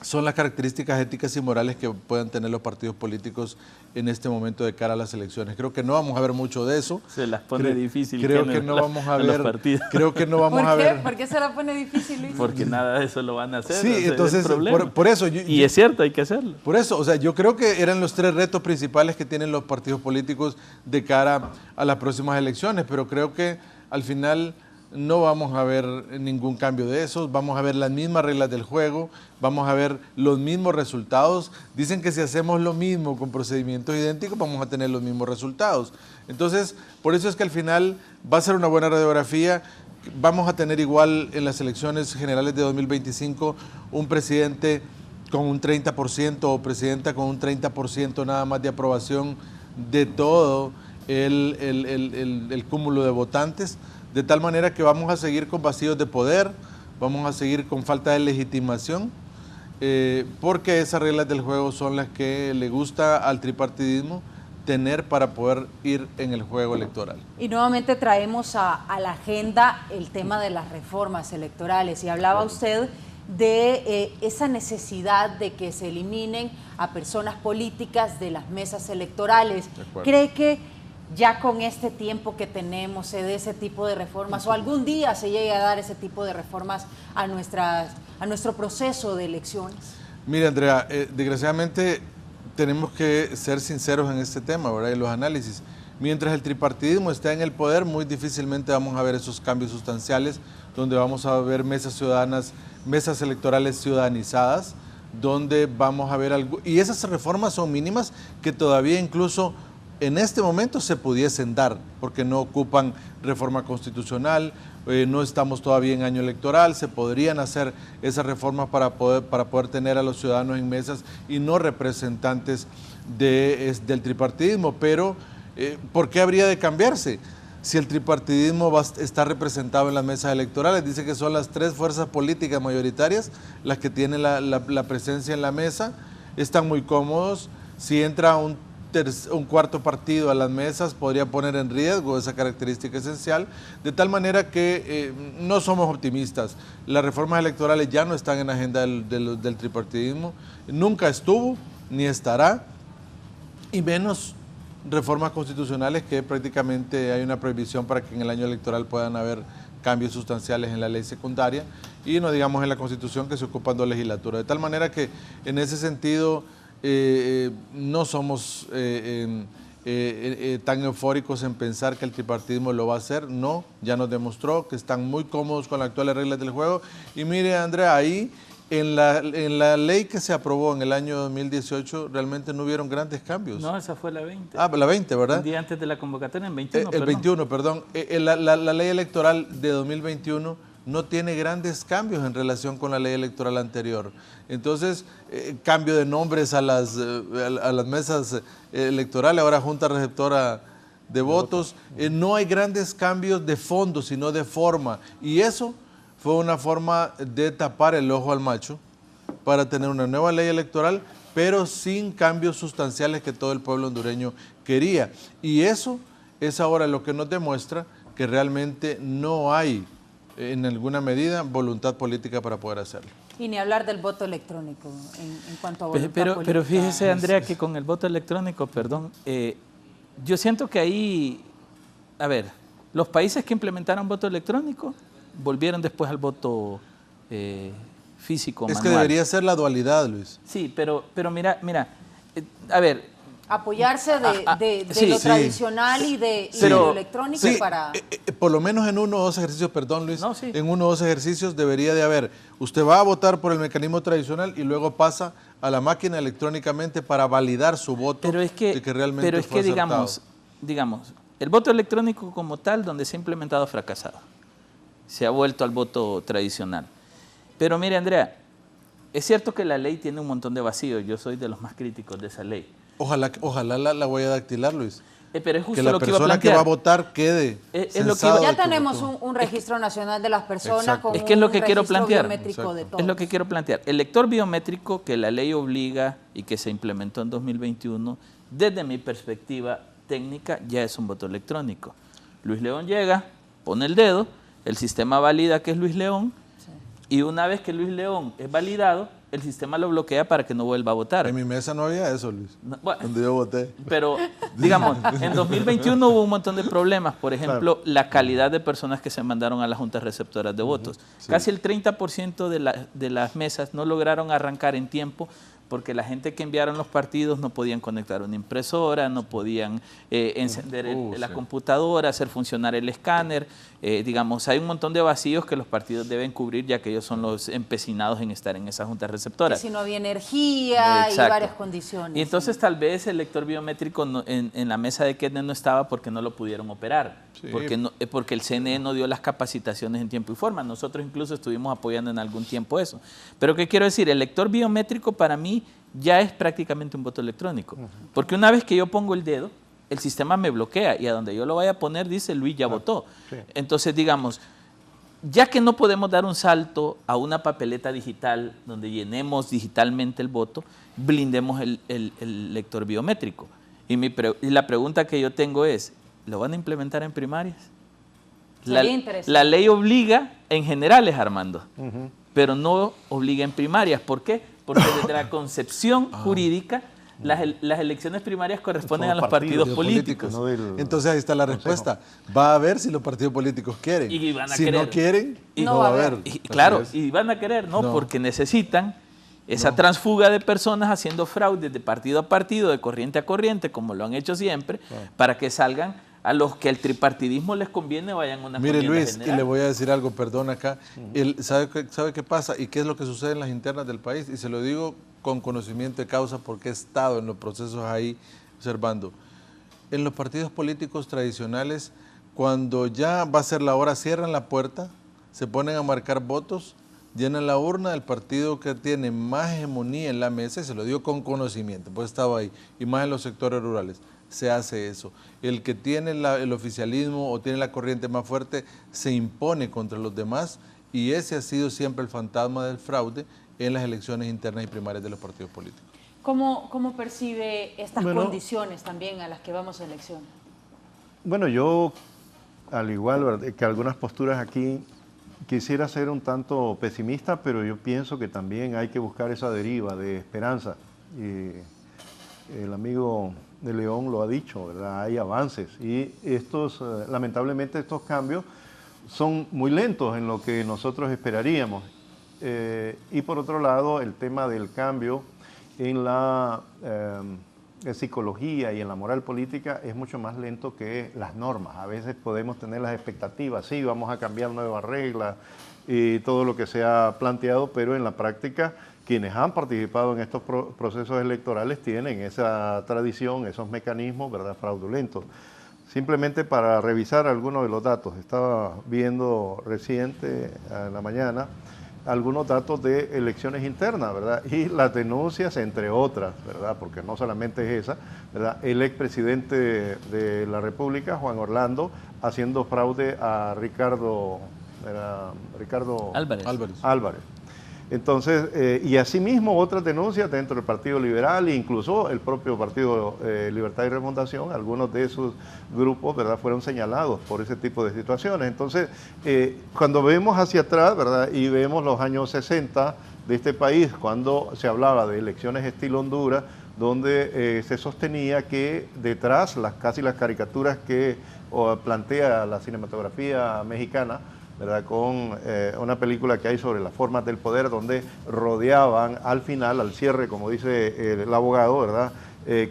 son las características éticas y morales que puedan tener los partidos políticos en este momento de cara a las elecciones. Creo que no vamos a ver mucho de eso. Se las pone difícil. Creo que no vamos a ver. Creo que no vamos a ver. ¿Por qué se la pone difícil, Luis? Porque nada de eso lo van a hacer. Sí, entonces, por eso. Y es cierto, hay que hacerlo. Por eso, o sea, yo creo que eran los 3 retos principales que tienen los partidos políticos de cara a las próximas elecciones, pero creo que al final no vamos a ver ningún cambio de esos, vamos a ver las mismas reglas del juego, vamos a ver los mismos resultados. Dicen que si hacemos lo mismo con procedimientos idénticos vamos a tener los mismos resultados. Entonces, por eso es que al final va a ser una buena radiografía. Vamos a tener igual en las elecciones generales de 2025 un presidente con un 30% o presidenta con un 30% nada más de aprobación de todo el cúmulo de votantes. De tal manera que vamos a seguir con vacíos de poder, vamos a seguir con falta de legitimación, porque esas reglas del juego son las que le gusta al tripartidismo tener para poder ir en el juego electoral. Y nuevamente traemos a la agenda el tema de las reformas electorales. Y hablaba usted de esa necesidad de que se eliminen a personas políticas de las mesas electorales. ¿Cree que ya con este tiempo que tenemos se dé ese tipo de reformas o algún día se llegue a dar ese tipo de reformas a nuestro proceso de elecciones? Mira, Andrea, desgraciadamente tenemos que ser sinceros en este tema, ¿verdad? En los análisis. Mientras el tripartidismo está en el poder, muy difícilmente vamos a ver esos cambios sustanciales, donde vamos a ver mesas electorales ciudadanizadas, donde vamos a ver algo. Y esas reformas son mínimas que todavía incluso en este momento se pudiesen dar, porque no ocupan reforma constitucional, no estamos todavía en año electoral, se podrían hacer esas reformas para poder tener a los ciudadanos en mesas y no representantes del tripartidismo. Pero, ¿por qué habría de cambiarse? Si el tripartidismo está representado en las mesas electorales, dice que son las 3 fuerzas políticas mayoritarias las que tienen la presencia en la mesa, están muy cómodos. Si entra un cuarto partido a las mesas, podría poner en riesgo esa característica esencial, de tal manera que no somos optimistas. Las reformas electorales ya no están en la agenda del tripartidismo, nunca estuvo, ni estará, y menos reformas constitucionales, que prácticamente hay una prohibición para que en el año electoral puedan haber cambios sustanciales en la ley secundaria, y no digamos en la Constitución, que se ocupan 2 legislaturas. De tal manera que en ese sentido no somos tan eufóricos en pensar que el tripartidismo lo va a hacer. No, ya nos demostró que están muy cómodos con las actuales reglas del juego. Y mire, Andrea, ahí en la ley que se aprobó en el año 2018 realmente no hubieron grandes cambios. No, esa fue la 20. Ah, la 20, ¿verdad? Un día antes de la convocatoria, en 21, el 21, perdón. La ley electoral de 2021 no tiene grandes cambios en relación con la ley electoral anterior. Entonces, cambio de nombres a las mesas electorales, ahora Junta Receptora de Votos. No hay grandes cambios de fondo, sino de forma. Y eso fue una forma de tapar el ojo al macho para tener una nueva ley electoral, pero sin cambios sustanciales que todo el pueblo hondureño quería. Y eso es ahora lo que nos demuestra que realmente no hay en alguna medida voluntad política para poder hacerlo. Y ni hablar del voto electrónico en cuanto a voluntad política. Pero fíjese, Andrea, que con el voto electrónico, yo siento que ahí, a ver, los países que implementaron voto electrónico volvieron después al voto físico, manual. Es que debería ser la dualidad, Luis. Sí, pero mira, a ver, apoyarse de lo tradicional y de lo electrónico para... por lo menos en 1 o 2 ejercicios, perdón Luis, No, sí. en 1 o 2 ejercicios debería de haber, usted va a votar por el mecanismo tradicional y luego pasa a la máquina electrónicamente para validar su voto, pero es que, de que realmente fue acertado. Digamos, digamos, el voto electrónico como tal, donde se ha implementado, ha fracasado. Se ha vuelto al voto tradicional. Pero mire, Andrea, es cierto que la ley tiene un montón de vacíos. Yo soy de los más críticos de esa ley. Ojalá la voy a dactilar, Luis. Pero es justo Que la lo que iba a persona que plantear. va a votar quede Es lo que censado iba- de Ya tenemos voto. un registro nacional de las personas Exacto. con Es que es lo que un quiero registro plantear. biométrico de Exacto. todos. Es lo que quiero plantear. El lector biométrico que la ley obliga y que se implementó en 2021, desde mi perspectiva técnica, ya es un voto electrónico. Luis León llega, pone el dedo, el sistema valida que es Luis León, y una vez que Luis León es validado, el sistema lo bloquea para que no vuelva a votar. En mi mesa no había eso, Luis, No, bueno, donde yo voté. pero, digamos, en 2021 hubo un montón de problemas. Por ejemplo, la calidad de personas que se mandaron a las juntas receptoras de votos. sí. Casi el 30% de las mesas no lograron arrancar en tiempo porque la gente que enviaron los partidos no podían conectar una impresora, no podían encender la sí. computadora, hacer funcionar el escáner. Digamos, hay un montón de vacíos que los partidos deben cubrir, ya que ellos son los empecinados en estar en esas juntas Que receptoras. si no había energía y Exacto. varias condiciones. Y entonces tal vez el lector biométrico en la mesa de Ketnet no estaba porque no lo pudieron operar, Sí. porque el CNE no dio las capacitaciones en tiempo y forma. Nosotros incluso estuvimos apoyando en algún tiempo eso. Pero ¿qué quiero decir? El lector biométrico para mí ya es prácticamente un voto electrónico, porque una vez que yo pongo el dedo, el sistema me bloquea y a donde yo lo vaya a poner dice Luis ya votó. sí. Entonces, digamos, ya que no podemos dar un salto a una papeleta digital donde llenemos digitalmente el voto, blindemos el lector biométrico. Y la pregunta que yo tengo es, ¿lo van a implementar en primarias? Sería interesante. La ley obliga en generales, Armando, pero no obliga en primarias. ¿Por qué? Porque desde la concepción jurídica, las elecciones primarias corresponden Son a los partidos partidos políticos. no del Entonces ahí está la respuesta. Va a ver si los partidos políticos quieren. Y van a si querer. no quieren, Y no va a haber. Y, Así claro, es. y van a querer, ¿no? No. Porque necesitan esa transfuga de personas haciendo fraudes de partido a partido, de corriente a corriente, como lo han hecho siempre, para que salgan a los que el tripartidismo les conviene, vayan a una Mire, contienda Luis, y general. le voy a decir algo, perdón acá. ¿Sabe qué pasa y qué es lo que sucede en las internas del país? Y se lo digo con conocimiento de causa porque he estado en los procesos ahí observando. En los partidos políticos tradicionales, cuando ya va a ser la hora, cierran la puerta, se ponen a marcar votos, llenan la urna del partido que tiene más hegemonía en la mesa, y se lo digo con conocimiento, pues estaba ahí, y más en los sectores rurales. Se hace eso. El que tiene el oficialismo o tiene la corriente más fuerte se impone contra los demás, y ese ha sido siempre el fantasma del fraude en las elecciones internas y primarias de los partidos políticos. ¿Cómo percibe estas Bueno. condiciones también a las que vamos a elecciones? Bueno, yo, al igual ¿verdad?, que algunas posturas aquí, quisiera ser un tanto pesimista, pero yo pienso que también hay que buscar esa deriva de esperanza. Y el amigo de León lo ha dicho, ¿verdad? Hay avances y lamentablemente estos cambios son muy lentos en lo que nosotros esperaríamos. Y por otro lado, el tema del cambio en la psicología y en la moral política es mucho más lento que las normas. A veces podemos tener las expectativas, sí, vamos a cambiar nuevas reglas y todo lo que se ha planteado, pero en la práctica quienes han participado en estos procesos electorales tienen esa tradición, esos mecanismos, ¿verdad?, fraudulentos. Simplemente para revisar algunos de los datos, estaba viendo reciente en la mañana algunos datos de elecciones internas, ¿verdad? Y las denuncias, entre otras, ¿verdad? Porque no solamente es esa, ¿verdad? El expresidente de la República, Juan Orlando, haciendo fraude a Ricardo Álvarez. Entonces, y asimismo otras denuncias dentro del Partido Liberal, incluso el propio Partido Libertad y Refundación, algunos de esos grupos, ¿verdad?, fueron señalados por ese tipo de situaciones. Entonces, cuando vemos hacia atrás, ¿verdad?, y vemos los años 60 de este país, cuando se hablaba de elecciones estilo Honduras, donde se sostenía que detrás, casi las caricaturas que plantea la cinematografía mexicana, ¿verdad?, con una película que hay sobre las formas del poder, donde rodeaban al final, al cierre, como dice el abogado, ¿verdad?,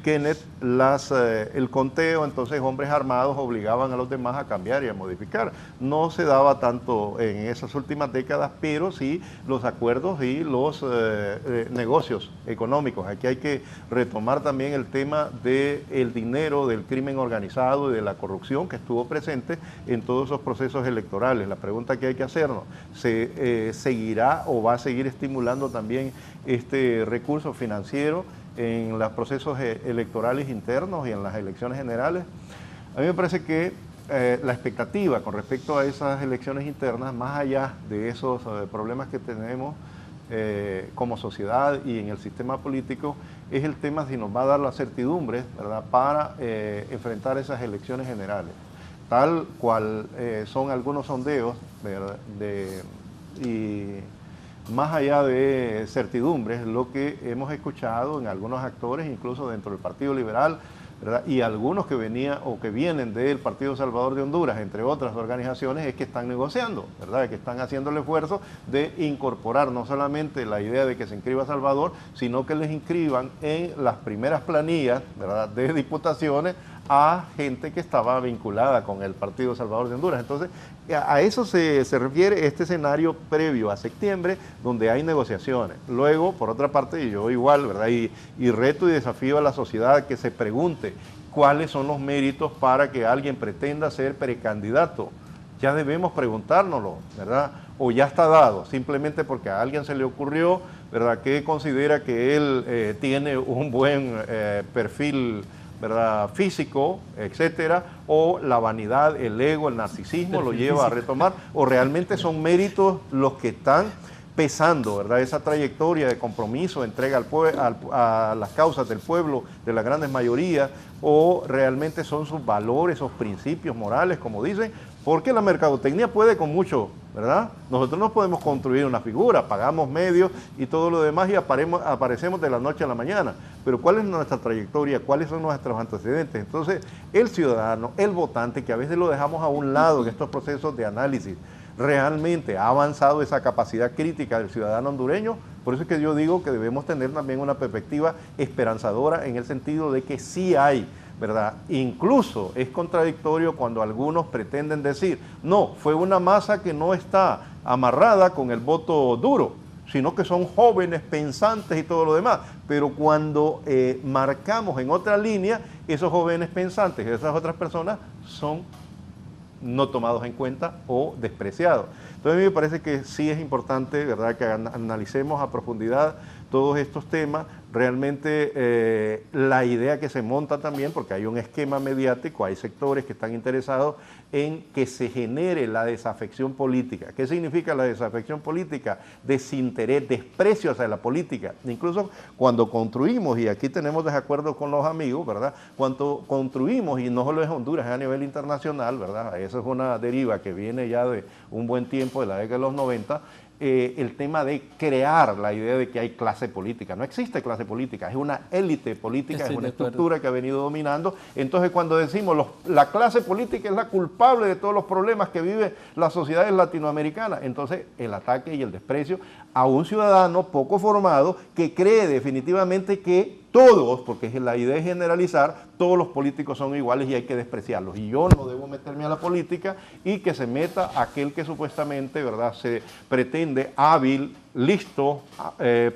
Kenneth, el conteo, entonces hombres armados obligaban a los demás a cambiar y a modificar. No se daba tanto en esas últimas décadas, pero sí los acuerdos y los negocios económicos. Aquí hay que retomar también el tema del dinero, del crimen organizado y de la corrupción que estuvo presente en todos esos procesos electorales. La pregunta que hay que hacernos, ¿se seguirá o va a seguir estimulando también este recurso financiero en los procesos electorales internos y en las elecciones generales? A mí me parece que la expectativa con respecto a esas elecciones internas, más allá de esos problemas que tenemos como sociedad y en el sistema político, es el tema si nos va a dar la certidumbre, ¿verdad?, para enfrentar esas elecciones generales. Tal cual son algunos sondeos, ¿verdad?, y más allá de certidumbres, lo que hemos escuchado en algunos actores, incluso dentro del Partido Liberal, ¿verdad?, y algunos que venían o que vienen del Partido Salvador de Honduras, entre otras organizaciones, es que están negociando, ¿verdad?, que están haciendo el esfuerzo de incorporar no solamente la idea de que se inscriba Salvador, sino que les inscriban en las primeras planillas, ¿verdad?, de diputaciones a gente que estaba vinculada con el Partido Salvador de Honduras. Entonces, a eso se refiere este escenario previo a septiembre, donde hay negociaciones. Luego, por otra parte, yo igual, ¿verdad?, y reto y desafío a la sociedad que se pregunte cuáles son los méritos para que alguien pretenda ser precandidato. Ya debemos preguntárnoslo, ¿verdad? O ya está dado, simplemente porque a alguien se le ocurrió, ¿verdad?, que considera que él tiene un buen perfil, ¿verdad?, físico, etcétera, o la vanidad, el ego, el narcisismo lo lleva a retomar, o realmente son méritos los que están pesando, ¿verdad?, esa trayectoria de compromiso, entrega a las causas del pueblo, de las grandes mayorías, o realmente son sus valores, esos principios morales, como dicen, porque la mercadotecnia puede con mucho, ¿verdad? Nosotros no podemos construir una figura, pagamos medios y todo lo demás y aparecemos de la noche a la mañana. Pero ¿cuál es nuestra trayectoria? ¿Cuáles son nuestros antecedentes? Entonces, el ciudadano, el votante, que a veces lo dejamos a un lado en estos procesos de análisis, ¿realmente ha avanzado esa capacidad crítica del ciudadano hondureño? Por eso es que yo digo que debemos tener también una perspectiva esperanzadora en el sentido de que sí hay, ¿verdad? Incluso es contradictorio cuando algunos pretenden decir, no, fue una masa que no está amarrada con el voto duro, sino que son jóvenes, pensantes y todo lo demás. Pero cuando marcamos en otra línea, esos jóvenes pensantes y esas otras personas son no tomados en cuenta o despreciados. Entonces a mí me parece que sí es importante, ¿verdad?, que analicemos a profundidad todos estos temas. Realmente la idea que se monta también, porque hay un esquema mediático, hay sectores que están interesados en que se genere la desafección política. ¿Qué significa la desafección política? Desinterés, desprecio hacia la política. Incluso cuando construimos, y aquí tenemos desacuerdos con los amigos, ¿verdad?, cuando construimos, y no solo es Honduras, es a nivel internacional, ¿verdad?, eso es una deriva que viene ya de un buen tiempo, de la década de los 90, el tema de crear la idea de que hay clase política. No existe clase política, es una élite política, es una estructura que ha venido dominando. Entonces cuando decimos la clase política es la culpable de todos los problemas que vive las sociedades latinoamericanas, entonces el ataque y el desprecio a un ciudadano poco formado que cree definitivamente que todos, porque la idea es generalizar, todos los políticos son iguales y hay que despreciarlos. Y yo no debo meterme a la política y que se meta aquel que supuestamente, ¿verdad?, se pretende hábil, listo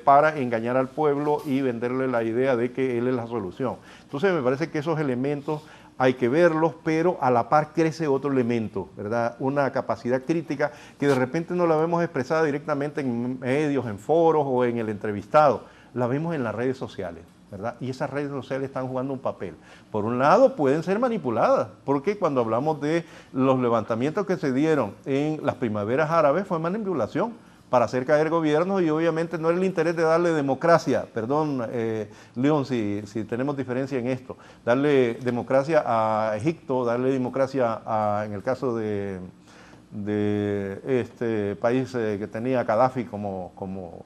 para engañar al pueblo y venderle la idea de que él es la solución. Entonces me parece que esos elementos hay que verlos, pero a la par crece otro elemento, ¿verdad?, una capacidad crítica que de repente no la vemos expresada directamente en medios, en foros o en el entrevistado, la vemos en las redes sociales, ¿verdad? Y esas redes sociales están jugando un papel. Por un lado, pueden ser manipuladas, porque cuando hablamos de los levantamientos que se dieron en las primaveras árabes, fue manipulación para hacer caer gobiernos y obviamente no era el interés de darle democracia, perdón, León, si tenemos diferencia en esto, darle democracia a Egipto, darle democracia en el caso de país que tenía a Gaddafi como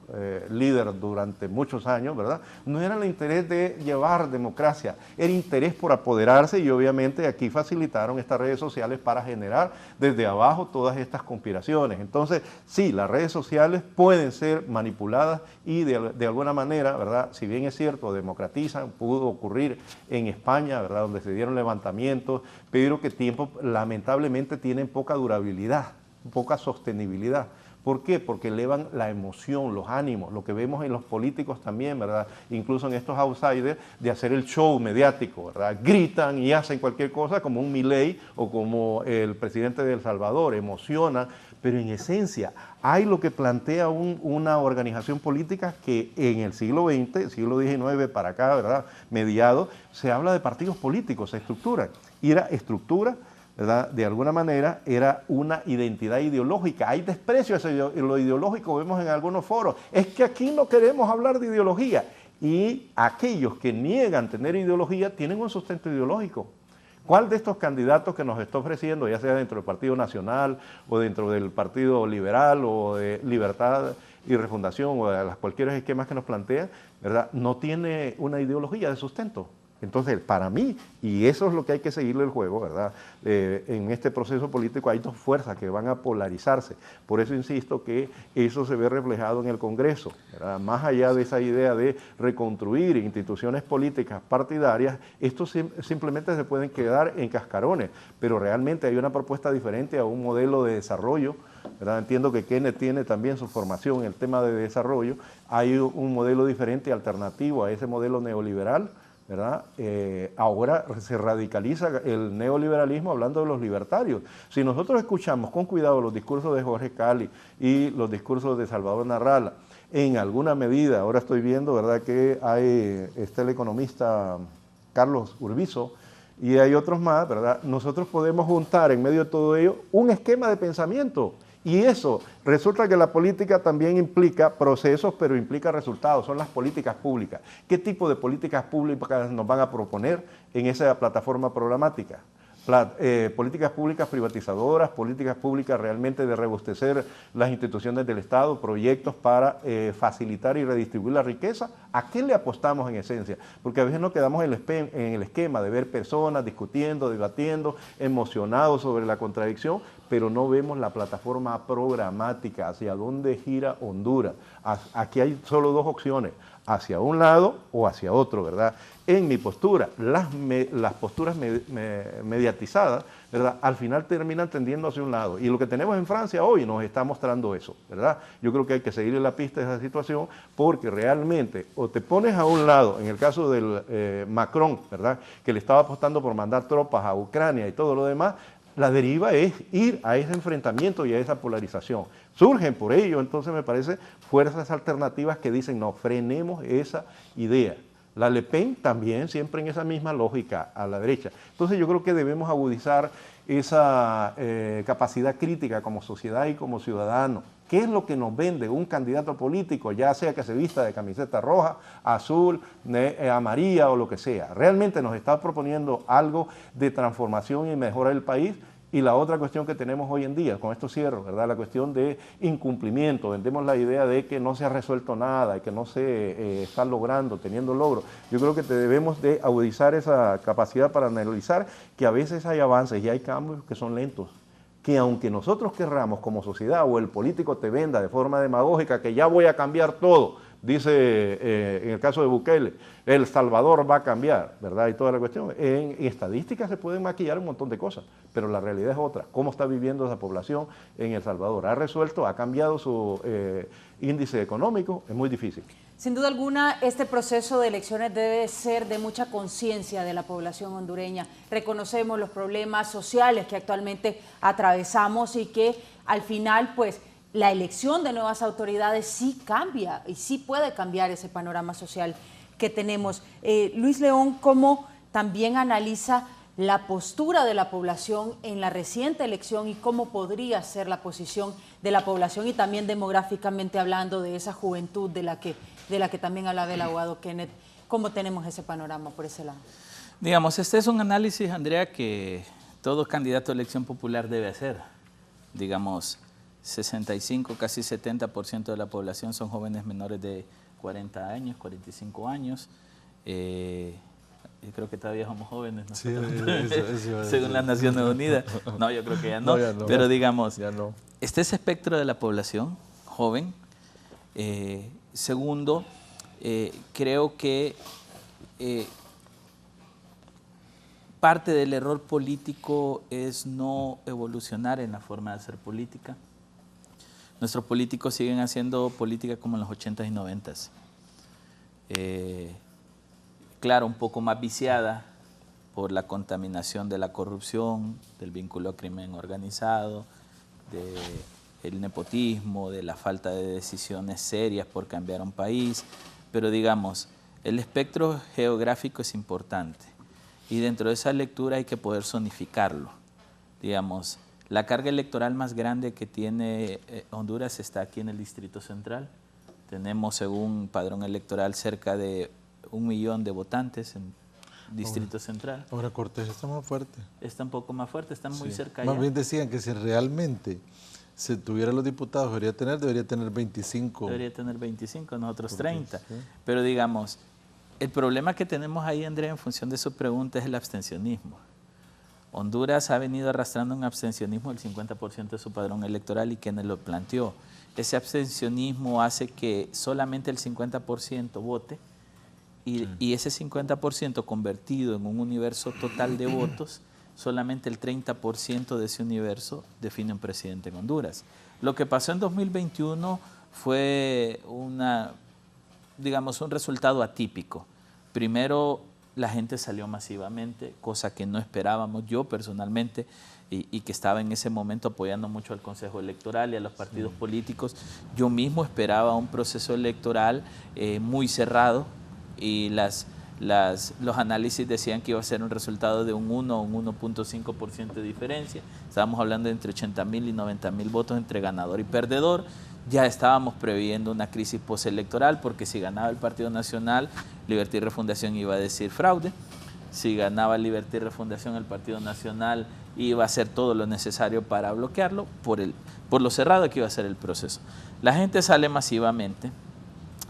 líder durante muchos años, ¿verdad? No era el interés de llevar democracia, era interés por apoderarse, y obviamente aquí facilitaron estas redes sociales para generar desde abajo todas estas conspiraciones. Entonces, sí, las redes sociales pueden ser manipuladas y de alguna manera, ¿verdad? Si bien es cierto, democratizan, pudo ocurrir en España, ¿verdad? Donde se dieron levantamientos, pero que lamentablemente tienen poca durabilidad, poca sostenibilidad. ¿Por qué? Porque elevan la emoción, los ánimos, lo que vemos en los políticos también, ¿verdad? Incluso en estos outsiders, de hacer el show mediático, ¿verdad? Gritan y hacen cualquier cosa, como un Milei o como el presidente de El Salvador, emocionan, pero en esencia hay lo que plantea una organización política que en el siglo XX, siglo XIX para acá, ¿verdad? Mediado, se habla de partidos políticos, se estructuran. Y era estructura, ¿verdad? De alguna manera era una identidad ideológica. Hay desprecio hacia lo ideológico, vemos en algunos foros. Es que aquí no queremos hablar de ideología. Y aquellos que niegan tener ideología tienen un sustento ideológico. ¿Cuál de estos candidatos que nos está ofreciendo, ya sea dentro del Partido Nacional o dentro del Partido Liberal o de Libertad y Refundación o de cualquier esquema que nos plantea, ¿verdad? No tiene una ideología de sustento? Entonces, para mí, y eso es lo que hay que seguirle el juego, ¿verdad? En este proceso político hay dos fuerzas que van a polarizarse. Por eso insisto que eso se ve reflejado en el Congreso, ¿verdad? Más allá de esa idea de reconstruir instituciones políticas partidarias, estos simplemente se pueden quedar en cascarones, pero realmente hay una propuesta diferente a un modelo de desarrollo, ¿verdad? Entiendo que Kenneth tiene también su formación en el tema de desarrollo. Hay un modelo diferente, alternativo a ese modelo neoliberal, ¿verdad? Ahora se radicaliza el neoliberalismo hablando de los libertarios. Si nosotros escuchamos con cuidado los discursos de Jorge Cali y los discursos de Salvador Narrala, en alguna medida, ahora estoy viendo, ¿verdad?, que está el economista Carlos Urbizo y hay otros más, ¿verdad? Nosotros podemos juntar en medio de todo ello un esquema de pensamiento. Y eso, resulta que la política también implica procesos, pero implica resultados, son las políticas públicas. ¿Qué tipo de políticas públicas nos van a proponer en esa plataforma programática? Políticas públicas privatizadoras, políticas públicas realmente de robustecer las instituciones del Estado, proyectos para facilitar y redistribuir la riqueza. ¿A qué le apostamos en esencia? Porque a veces nos quedamos en el esquema de ver personas discutiendo, debatiendo, emocionados sobre la contradicción, pero no vemos la plataforma programática, hacia dónde gira Honduras. Aquí hay solo dos opciones, hacia un lado o hacia otro, ¿verdad? En mi postura, las posturas mediatizadas, ¿verdad?, al final terminan tendiendo hacia un lado. Y lo que tenemos en Francia hoy nos está mostrando eso, ¿verdad? Yo creo que hay que seguirle la pista a esa situación porque realmente o te pones a un lado, en el caso del Macron, ¿verdad?, que le estaba apostando por mandar tropas a Ucrania y todo lo demás, la deriva es ir a ese enfrentamiento y a esa polarización. Surgen por ello, entonces me parece, fuerzas alternativas que dicen, no, frenemos esa idea. La Le Pen también, siempre en esa misma lógica, a la derecha. Entonces yo creo que debemos agudizar esa capacidad crítica como sociedad y como ciudadanos. ¿Qué es lo que nos vende un candidato político, ya sea que se vista de camiseta roja, azul, amarilla o lo que sea? ¿Realmente nos está proponiendo algo de transformación y mejora del país? Y la otra cuestión que tenemos hoy en día, con esto cierro, ¿verdad?, la cuestión de incumplimiento. Vendemos la idea de que no se ha resuelto nada y que no se está logrando, teniendo logros. Yo creo que debemos de agudizar esa capacidad para analizar que a veces hay avances y hay cambios que son lentos, que aunque nosotros querramos como sociedad o el político te venda de forma demagógica que ya voy a cambiar todo, dice en el caso de Bukele, El Salvador va a cambiar, ¿verdad? Y toda la cuestión. En estadísticas se pueden maquillar un montón de cosas, pero la realidad es otra. ¿Cómo está viviendo esa población en El Salvador? ¿Ha resuelto, ha cambiado su índice económico? Es muy difícil. Sin duda alguna, este proceso de elecciones debe ser de mucha conciencia de la población hondureña. Reconocemos los problemas sociales que actualmente atravesamos y que al final, pues, la elección de nuevas autoridades sí cambia y sí puede cambiar ese panorama social que tenemos. Luis León, ¿cómo también analiza la postura de la población en la reciente elección y cómo podría ser la posición de la población y también demográficamente hablando de esa juventud de la que también hablaba el abogado Kenneth? ¿Cómo tenemos ese panorama por ese lado? Digamos, este es un análisis, Andrea, que todo candidato a elección popular debe hacer. Digamos, 65, casi 70% de la población son jóvenes menores de 40 años, 45 años. Yo creo que todavía somos jóvenes, ¿no? Sí, eso según las Naciones Unidas. No, yo creo que ya no. Ya no. Pero digamos, Ya no. este es espectro de la población joven. Segundo, creo que parte del error político es no evolucionar en la forma de hacer política. Nuestros políticos siguen haciendo política como en los 80s y 90s. Claro, un poco más viciada por la contaminación de la corrupción, del vínculo a crimen organizado, del nepotismo, de la falta de decisiones serias por cambiar un país. Pero digamos, el espectro geográfico es importante y dentro de esa lectura hay que poder zonificarlo. Digamos, la carga electoral más grande que tiene Honduras está aquí en el Distrito Central. Tenemos, según padrón electoral, cerca de 1 millón de votantes en Distrito Central. Ahora Cortés está más fuerte. Está un poco más fuerte, están muy cerca Más ya. bien decían que si realmente se tuviera los diputados, debería tener 25. Debería tener 25, nosotros Porque, 30. sí. Pero digamos, el problema que tenemos ahí, Andrea, en función de su pregunta, es el abstencionismo. Honduras ha venido arrastrando un abstencionismo del 50% de su padrón electoral y quienes lo planteó. Ese abstencionismo hace que solamente el 50% vote y ese 50% convertido en un universo total de votos, solamente el 30% de ese universo define un presidente en Honduras. Lo que pasó en 2021 fue un resultado atípico. Primero, la gente salió masivamente, cosa que no esperábamos yo personalmente, y que estaba en ese momento apoyando mucho al Consejo Electoral y a los partidos políticos. Yo mismo esperaba un proceso electoral muy cerrado y los análisis decían que iba a ser un resultado de un 1 o un 1.5% de diferencia. Estábamos hablando de entre 80,000 y 90,000 votos entre ganador y perdedor. Ya estábamos previendo una crisis postelectoral porque si ganaba el Partido Nacional, Libertad y Refundación iba a decir fraude. Si ganaba Libertad y Refundación, el Partido Nacional iba a hacer todo lo necesario para bloquearlo por lo cerrado que iba a ser el proceso. La gente sale masivamente.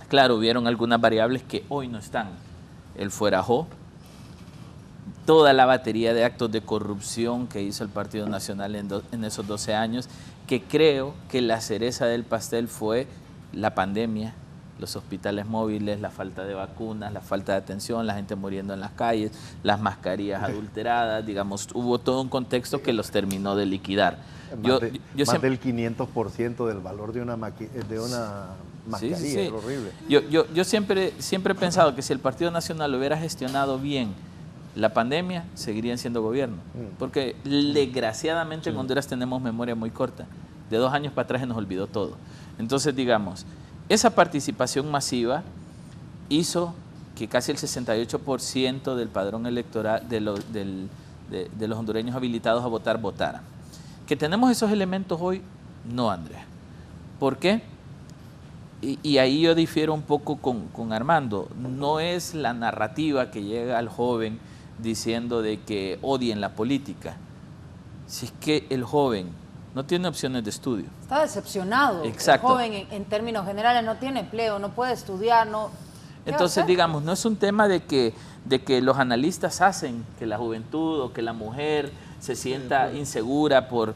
Claro, hubieron algunas variables que hoy no están. El fuerajó, toda la batería de actos de corrupción que hizo el Partido Nacional en esos 12 años, que creo que la cereza del pastel fue la pandemia, los hospitales móviles, la falta de vacunas, la falta de atención, la gente muriendo en las calles, las mascarillas adulteradas, digamos, hubo todo un contexto que los terminó de liquidar. Más del 500% del valor de una mascarilla, sí. es horrible. Yo siempre he pensado que si el Partido Nacional hubiera gestionado bien la pandemia, seguirían siendo gobierno. Porque desgraciadamente en Honduras tenemos memoria muy corta. De 2 años para atrás se nos olvidó todo. Entonces, digamos, esa participación masiva hizo que casi el 68% del padrón electoral de los hondureños habilitados a votar, votaran. ¿Que tenemos esos elementos hoy? No, Andrea. ¿Por qué? Y ahí yo difiero un poco con Armando. No es la narrativa que llega al joven diciendo de que odien la política. Si es que el joven no tiene opciones de estudio. Está decepcionado. Exacto. El joven, en términos generales, no tiene empleo, no puede estudiar, no. Entonces, digamos, no es un tema de que los analistas hacen que la juventud o que la mujer se sienta insegura por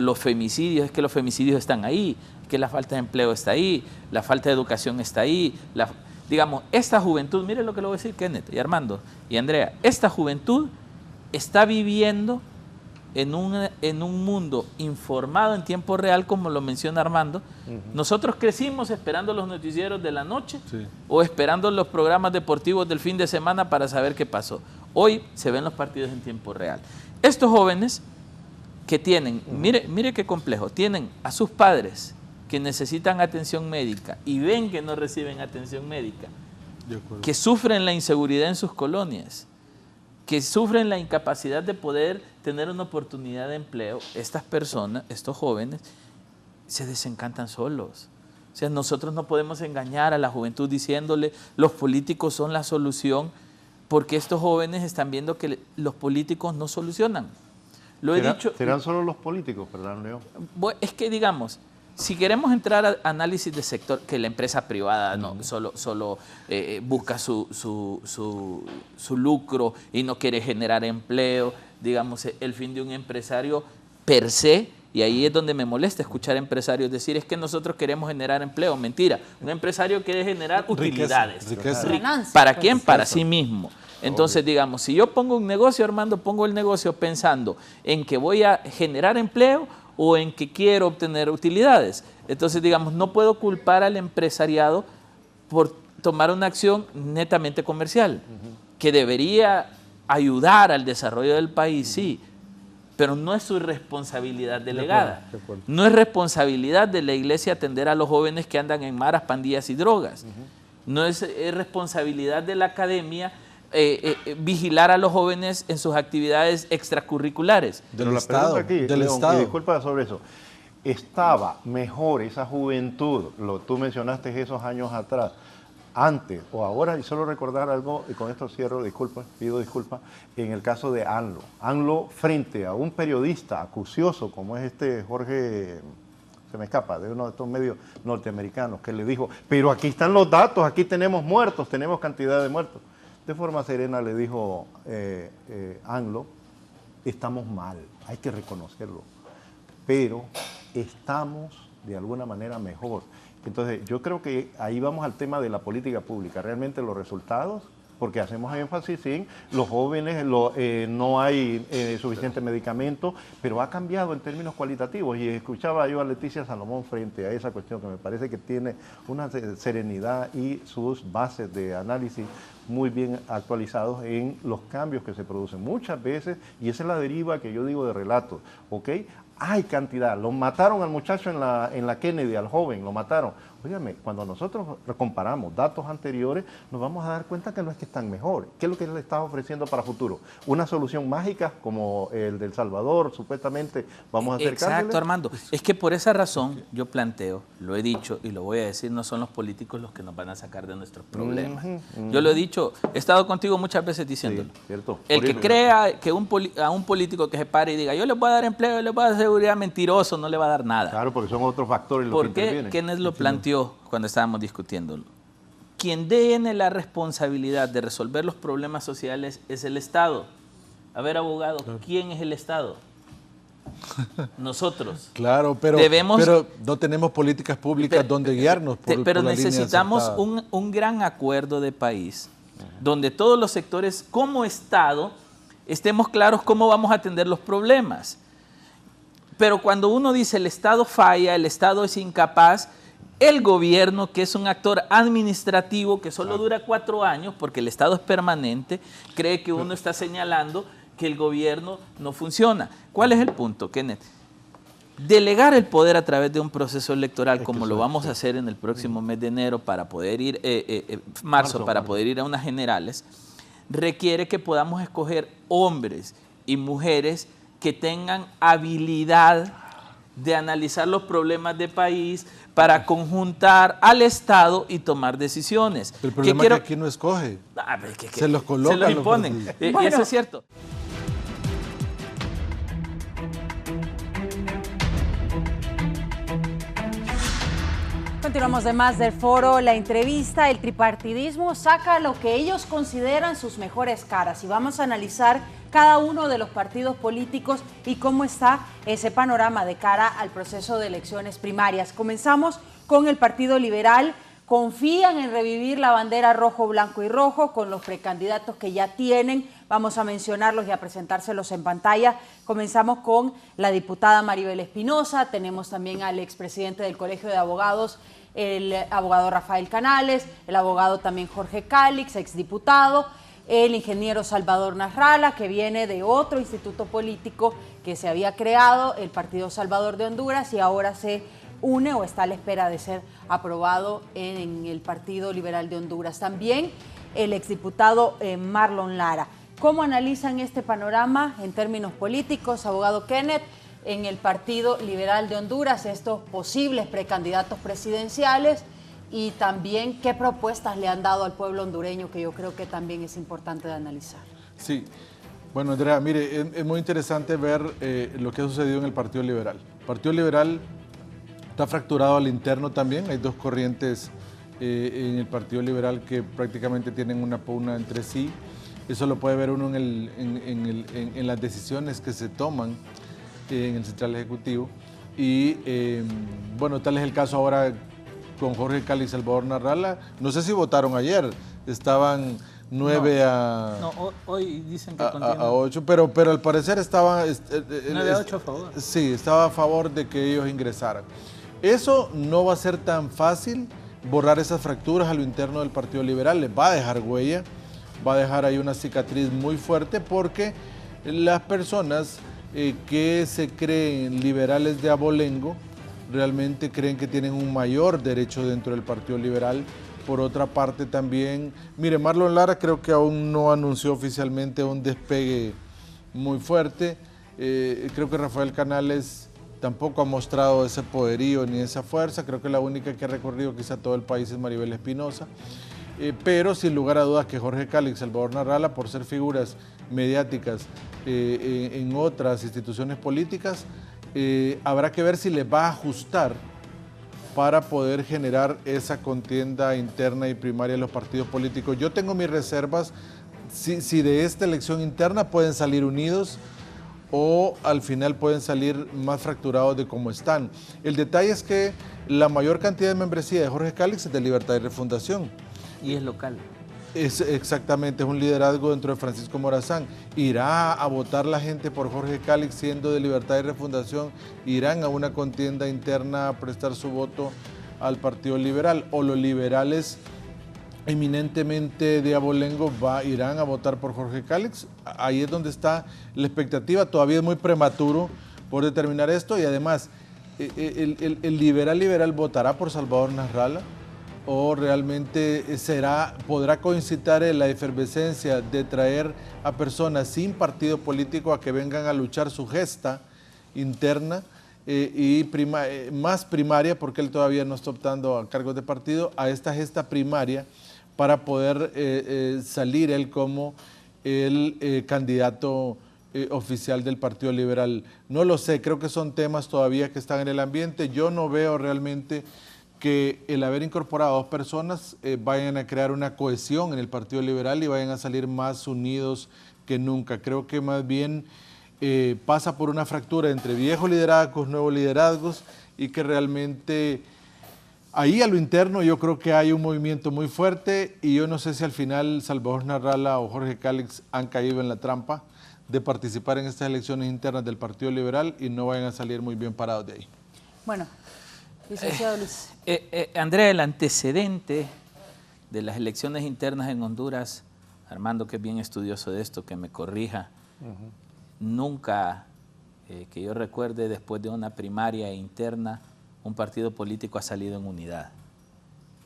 los femicidios. Es que los femicidios están ahí, que la falta de empleo está ahí, la falta de educación está ahí. Digamos, esta juventud, mire lo que le voy a decir Kenneth y Armando y Andrea, esta juventud está viviendo en un mundo informado en tiempo real, como lo menciona Armando. Nosotros crecimos esperando los noticieros de la noche o esperando los programas deportivos del fin de semana para saber qué pasó. Hoy se ven los partidos en tiempo real. Estos jóvenes que tienen, mire qué complejo, tienen a sus padres que necesitan atención médica y ven que no reciben atención médica, que sufren la inseguridad en sus colonias, que sufren la incapacidad de poder tener una oportunidad de empleo, estas personas, estos jóvenes, se desencantan solos. O sea, nosotros no podemos engañar a la juventud diciéndole los políticos son la solución, porque estos jóvenes están viendo que los políticos no solucionan. Lo he dicho. ¿Serán solo los políticos, perdón, Leo? Es que, digamos, Si queremos entrar a análisis de sector, que la empresa privada no solo busca su lucro y no quiere generar empleo, digamos, el fin de un empresario per se, y ahí es donde me molesta escuchar empresarios decir, es que nosotros queremos generar empleo. Mentira, un empresario quiere generar utilidades. Riqueza. ¿Para quién? Para sí mismo. Entonces, digamos, si yo pongo un negocio, Armando, pongo el negocio pensando en que voy a generar empleo o en que quiero obtener utilidades. Entonces, digamos, no puedo culpar al empresariado por tomar una acción netamente comercial, que debería ayudar al desarrollo del país, sí, pero no es su responsabilidad delegada. De acuerdo. No es responsabilidad de la iglesia atender a los jóvenes que andan en maras, pandillas y drogas. No es responsabilidad de la academia vigilar a los jóvenes en sus actividades extracurriculares. Pero la pregunta aquí, León, y disculpa sobre eso, ¿estaba mejor esa juventud, tú mencionaste esos años atrás, antes o ahora? Y solo recordar algo, y con esto cierro, pido disculpas, en el caso de ANLO. ANLO frente a un periodista acucioso como es Jorge, se me escapa, de uno de estos medios norteamericanos, que le dijo, pero aquí están los datos, aquí tenemos muertos, tenemos cantidad de muertos. De forma serena le dijo ANLO, estamos mal, hay que reconocerlo, pero estamos de alguna manera mejor. Entonces yo creo que ahí vamos al tema de la política pública, realmente los resultados, porque hacemos énfasis en los jóvenes, no hay suficiente medicamento, pero ha cambiado en términos cualitativos. Y escuchaba yo a Leticia Salomón frente a esa cuestión que me parece que tiene una serenidad y sus bases de análisis muy bien actualizados en los cambios que se producen muchas veces, y esa es la deriva que yo digo de relatos, ¿ok? Hay cantidad, lo mataron al muchacho en la Kennedy, al joven, lo mataron. Óigame, cuando nosotros comparamos datos anteriores, nos vamos a dar cuenta que no es que están mejor. ¿Qué es lo que le está ofreciendo para futuro? Una solución mágica como el del Salvador, supuestamente vamos a hacer Exacto, Armando. Es que por esa razón yo planteo, lo he dicho y lo voy a decir, no son los políticos los que nos van a sacar de nuestros problemas. Yo lo he dicho, he estado contigo muchas veces diciéndolo. Sí, cierto. El que crea que a un político que se pare y diga, yo le voy a dar empleo, yo le voy a dar seguridad, mentiroso, no le va a dar nada. Claro, porque son otros factores los que intervienen. ¿Por qué Kenneth lo planteó cuando estábamos discutiéndolo? Quien tiene la responsabilidad de resolver los problemas sociales es el Estado. A ver, abogado, ¿quién es el Estado? Nosotros. Claro, pero no tenemos políticas públicas donde guiarnos. Pero necesitamos un gran acuerdo de país, donde todos los sectores como Estado estemos claros cómo vamos a atender los problemas. Pero cuando uno dice el Estado falla, el Estado es incapaz, el gobierno, que es un actor administrativo que solo dura 4 años, porque el Estado es permanente, cree que uno está señalando que el gobierno no funciona. ¿Cuál es el punto, Kenneth? Delegar el poder a través de un proceso electoral, como lo vamos a hacer en el próximo mes de enero para poder ir, marzo, para poder ir a unas generales, requiere que podamos escoger hombres y mujeres que tengan habilidad de analizar los problemas de país para conjuntar al Estado y tomar decisiones. El problema es que aquí no escoge, se los colocan. Se los imponen, y eso es cierto. Continuamos de más del foro, la entrevista. El tripartidismo saca lo que ellos consideran sus mejores caras y vamos a analizar cada uno de los partidos políticos y cómo está ese panorama de cara al proceso de elecciones primarias. Comenzamos con el Partido Liberal. Confían en revivir la bandera rojo, blanco y rojo con los precandidatos que ya tienen. Vamos a mencionarlos y a presentárselos en pantalla. Comenzamos con la diputada Maribel Espinosa. Tenemos también al expresidente del Colegio de Abogados, el abogado Rafael Canales, el abogado también Jorge Cálix, exdiputado, el ingeniero Salvador Nasralla, que viene de otro instituto político que se había creado, el Partido Salvador de Honduras, y ahora se une o está a la espera de ser aprobado en el Partido Liberal de Honduras. También el exdiputado Marlon Lara. ¿Cómo analizan este panorama en términos políticos, abogado Kenneth, en el Partido Liberal de Honduras, estos posibles precandidatos presidenciales, y también qué propuestas le han dado al pueblo hondureño, que yo creo que también es importante de analizar? Sí, bueno, Andrea, mire, es muy interesante ver lo que ha sucedido en el Partido Liberal. El Partido Liberal Está fracturado al interno también, hay dos corrientes en el Partido Liberal que prácticamente tienen una pugna entre sí. Eso lo puede ver uno en las decisiones que se toman en el Central Ejecutivo. Y bueno, tal es el caso ahora con Jorge Cali y Salvador Narrala. No sé si votaron ayer, estaban 9 a... No, hoy dicen que a 8, pero al parecer estaba... 9 a 8 a favor. Sí, estaba a favor de que ellos ingresaran. Eso no va a ser tan fácil, borrar esas fracturas a lo interno del Partido Liberal, les va a dejar huella, va a dejar ahí una cicatriz muy fuerte, porque las personas que se creen liberales de abolengo realmente creen que tienen un mayor derecho dentro del Partido Liberal. Por otra parte también, mire, Marlon Lara creo que aún no anunció oficialmente un despegue muy fuerte. Creo que Rafael Canales tampoco ha mostrado ese poderío ni esa fuerza. Creo que la única que ha recorrido quizá todo el país es Maribel Espinosa. Pero sin lugar a dudas que Jorge Cali y Salvador Narrala, por ser figuras mediáticas en otras instituciones políticas, habrá que ver si les va a ajustar para poder generar esa contienda interna y primaria en los partidos políticos. Yo tengo mis reservas si de esta elección interna pueden salir unidos o al final pueden salir más fracturados de cómo están. El detalle es que la mayor cantidad de membresía de Jorge Cali es de Libertad y Refundación. Y es local. Exactamente, es un liderazgo dentro de Francisco Morazán. ¿Irá a votar la gente por Jorge Calix siendo de Libertad y Refundación? ¿Irán a una contienda interna a prestar su voto al Partido Liberal? ¿O los liberales eminentemente de abolengo irán a votar por Jorge Calix? Ahí es donde está la expectativa. Todavía es muy prematuro por determinar esto, y además el liberal votará por Salvador Narrala, o realmente podrá coincidir en la efervescencia de traer a personas sin partido político a que vengan a luchar su gesta interna más primaria, porque él todavía no está optando a cargos de partido, a esta gesta primaria para poder salir él como el candidato oficial del Partido Liberal. No lo sé, creo que son temas todavía que están en el ambiente. Yo no veo realmente que el haber incorporado a dos personas vayan a crear una cohesión en el Partido Liberal y vayan a salir más unidos que nunca. Creo que más bien pasa por una fractura entre viejos liderazgos, nuevos liderazgos, y que realmente ahí a lo interno yo creo que hay un movimiento muy fuerte, y yo no sé si al final Salvador Narrala o Jorge Calix han caído en la trampa de participar en estas elecciones internas del Partido Liberal y no vayan a salir muy bien parados de ahí. Bueno, licenciado Luis. Andrea, el antecedente de las elecciones internas en Honduras, Armando, que es bien estudioso de esto, que me corrija, nunca, que yo recuerde, después de una primaria interna, un partido político ha salido en unidad.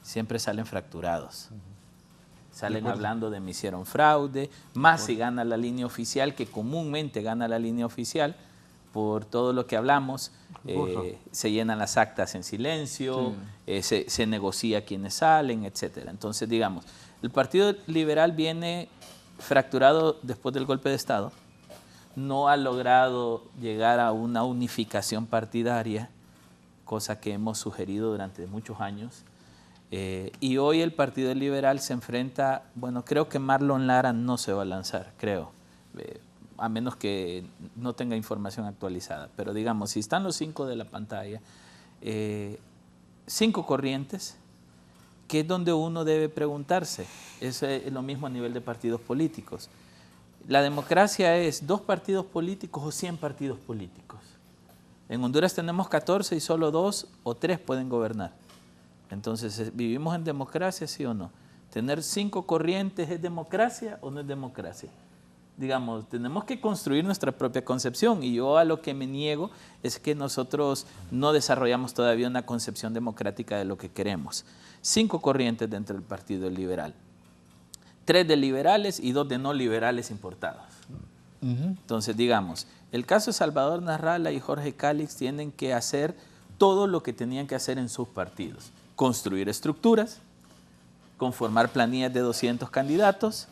Siempre salen fracturados. Salen hablando de me hicieron fraude, más si gana la línea oficial, que comúnmente gana la línea oficial, por todo lo que hablamos, se llenan las actas en silencio, se negocia quienes salen, etc. Entonces, digamos, el Partido Liberal viene fracturado después del golpe de Estado, no ha logrado llegar a una unificación partidaria, cosa que hemos sugerido durante muchos años, y hoy el Partido Liberal se enfrenta, bueno, creo que Marlon Lara no se va a lanzar, creo, a menos que no tenga información actualizada. Pero digamos, si están los 5 de la pantalla, 5 corrientes, que es donde uno debe preguntarse. Eso es lo mismo a nivel de partidos políticos. La democracia es 2 partidos políticos o 100 partidos políticos. En Honduras tenemos 14 y solo 2 o 3 pueden gobernar. Entonces, ¿vivimos en democracia, sí o no? ¿Tener 5 corrientes es democracia o no es democracia? Digamos, tenemos que construir nuestra propia concepción, y yo a lo que me niego es que nosotros no desarrollamos todavía una concepción democrática de lo que queremos. 5 corrientes dentro del Partido Liberal, 3 de liberales y 2 de no liberales importados. Entonces, digamos, el caso de Salvador Narrala y Jorge Calix tienen que hacer todo lo que tenían que hacer en sus partidos: construir estructuras, conformar planillas de 200 candidatos,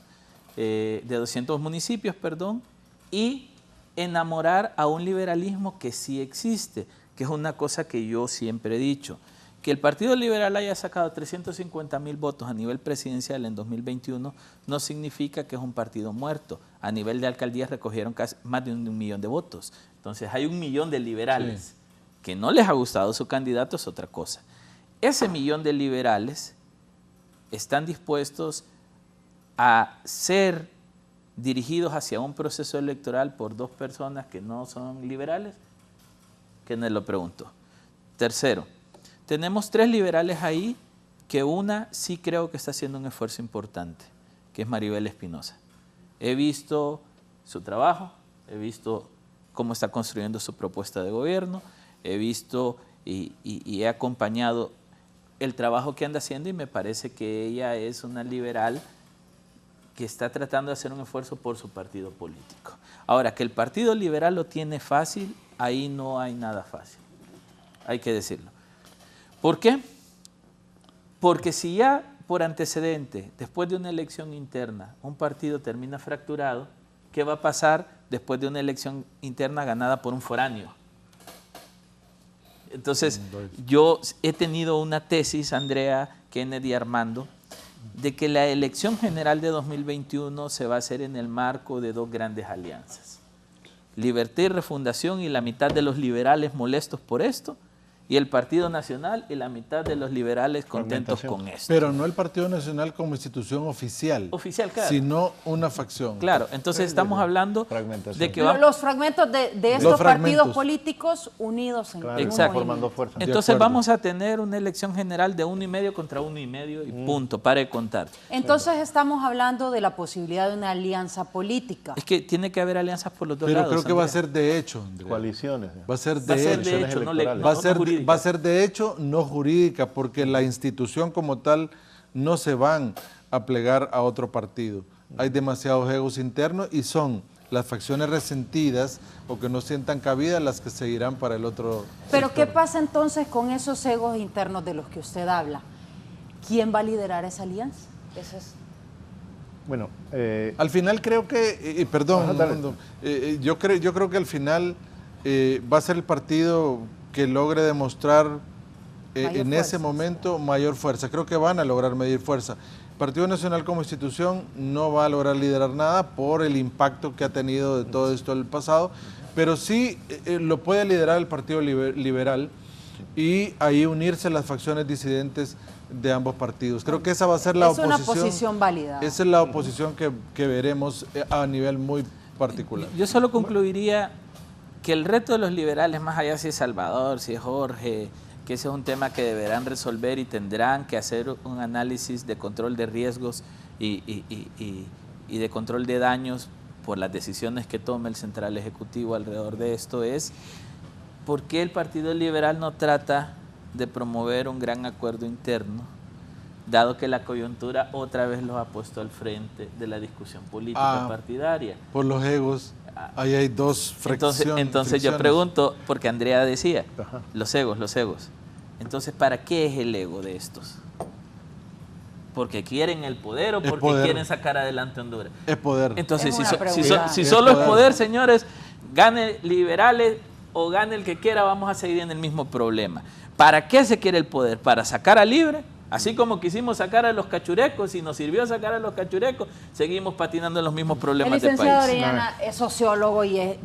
de 200 municipios, perdón, y enamorar a un liberalismo que sí existe, que es una cosa que yo siempre he dicho. Que el Partido Liberal haya sacado 350.000 votos a nivel presidencial en 2021 no significa que es un partido muerto. A nivel de alcaldías recogieron casi más de 1 millón de votos. Entonces hay 1 millón de liberales. Que no les ha gustado su candidato es otra cosa. Ese 1 millón de liberales están dispuestos a ser dirigidos hacia un proceso electoral por 2 personas que no son liberales. Que me lo pregunto. Tercero, tenemos 3 liberales ahí, que una sí creo que está haciendo un esfuerzo importante, que es Maribel Espinosa. He visto su trabajo, he visto cómo está construyendo su propuesta de gobierno, he visto y he acompañado el trabajo que anda haciendo y me parece que ella es una liberal que está tratando de hacer un esfuerzo por su partido político. Ahora, que el Partido Liberal lo tiene fácil, ahí no hay nada fácil, hay que decirlo. ¿Por qué? Porque si ya por antecedente, después de una elección interna, un partido termina fracturado, ¿qué va a pasar después de una elección interna ganada por un foráneo? Entonces, yo he tenido una tesis, Andrea, Kennedy y Armando, de que la elección general de 2021 se va a hacer en el marco de 2 grandes alianzas. Libertad y Refundación y la mitad de los liberales molestos por esto, y el Partido Nacional y la mitad de los liberales contentos con esto. Pero no el Partido Nacional como institución oficial. Oficial, claro. Sino una facción. Claro, entonces estamos hablando de que los fragmentos de estos partidos políticos unidos en claro, exacto. formando fuerza. Entonces vamos a tener una elección general de 1,5 contra 1,5 y punto, para de contar. Entonces estamos hablando de la posibilidad de una alianza política. Es que tiene que haber alianzas por los 2 Pero lados. creo que va a ser de hecho, Andrea. Coaliciones. Va a ser de hecho, no jurídica. Va a ser de hecho, no jurídica, porque la institución como tal no se van a plegar a otro partido. Hay demasiados egos internos y son las facciones resentidas o que no sientan cabida las que seguirán para el otro Pero sector. ¿qué pasa entonces con esos egos internos de los que usted habla? ¿Quién va a liderar esa alianza? Eso es... Bueno, al final creo que, yo creo que al final va a ser el partido que logre demostrar en ese momento mayor fuerza. Creo que van a lograr medir fuerza. El Partido Nacional como institución no va a lograr liderar nada por el impacto que ha tenido de todo esto en el pasado, pero sí lo puede liderar el Partido Liberal y ahí unirse las facciones disidentes de ambos partidos. Creo que esa va a ser la oposición. Es una posición válida. Esa es la oposición que veremos a nivel muy particular. Yo solo concluiría que el reto de los liberales, más allá si es Salvador, si es Jorge, que ese es un tema que deberán resolver y tendrán que hacer un análisis de control de riesgos y de control de daños por las decisiones que tome el Central Ejecutivo alrededor de esto, es por qué el Partido Liberal no trata de promover un gran acuerdo interno, dado que la coyuntura otra vez los ha puesto al frente de la discusión política partidaria. Por los egos. Ahí hay 2 fracciones. Entonces yo pregunto, porque Andrea decía, los egos. Entonces, ¿para qué es el ego de estos? ¿Porque quieren el poder o porque quieren sacar adelante Honduras? Es poder. Entonces, si solo es poder, señores, gane liberales o gane el que quiera, vamos a seguir en el mismo problema. ¿Para qué se quiere el poder? ¿Para sacar a libre? Así como quisimos sacar a los cachurecos y nos sirvió sacar a los cachurecos, seguimos patinando en los mismos problemas del país. El licenciado Orellana es sociólogo y es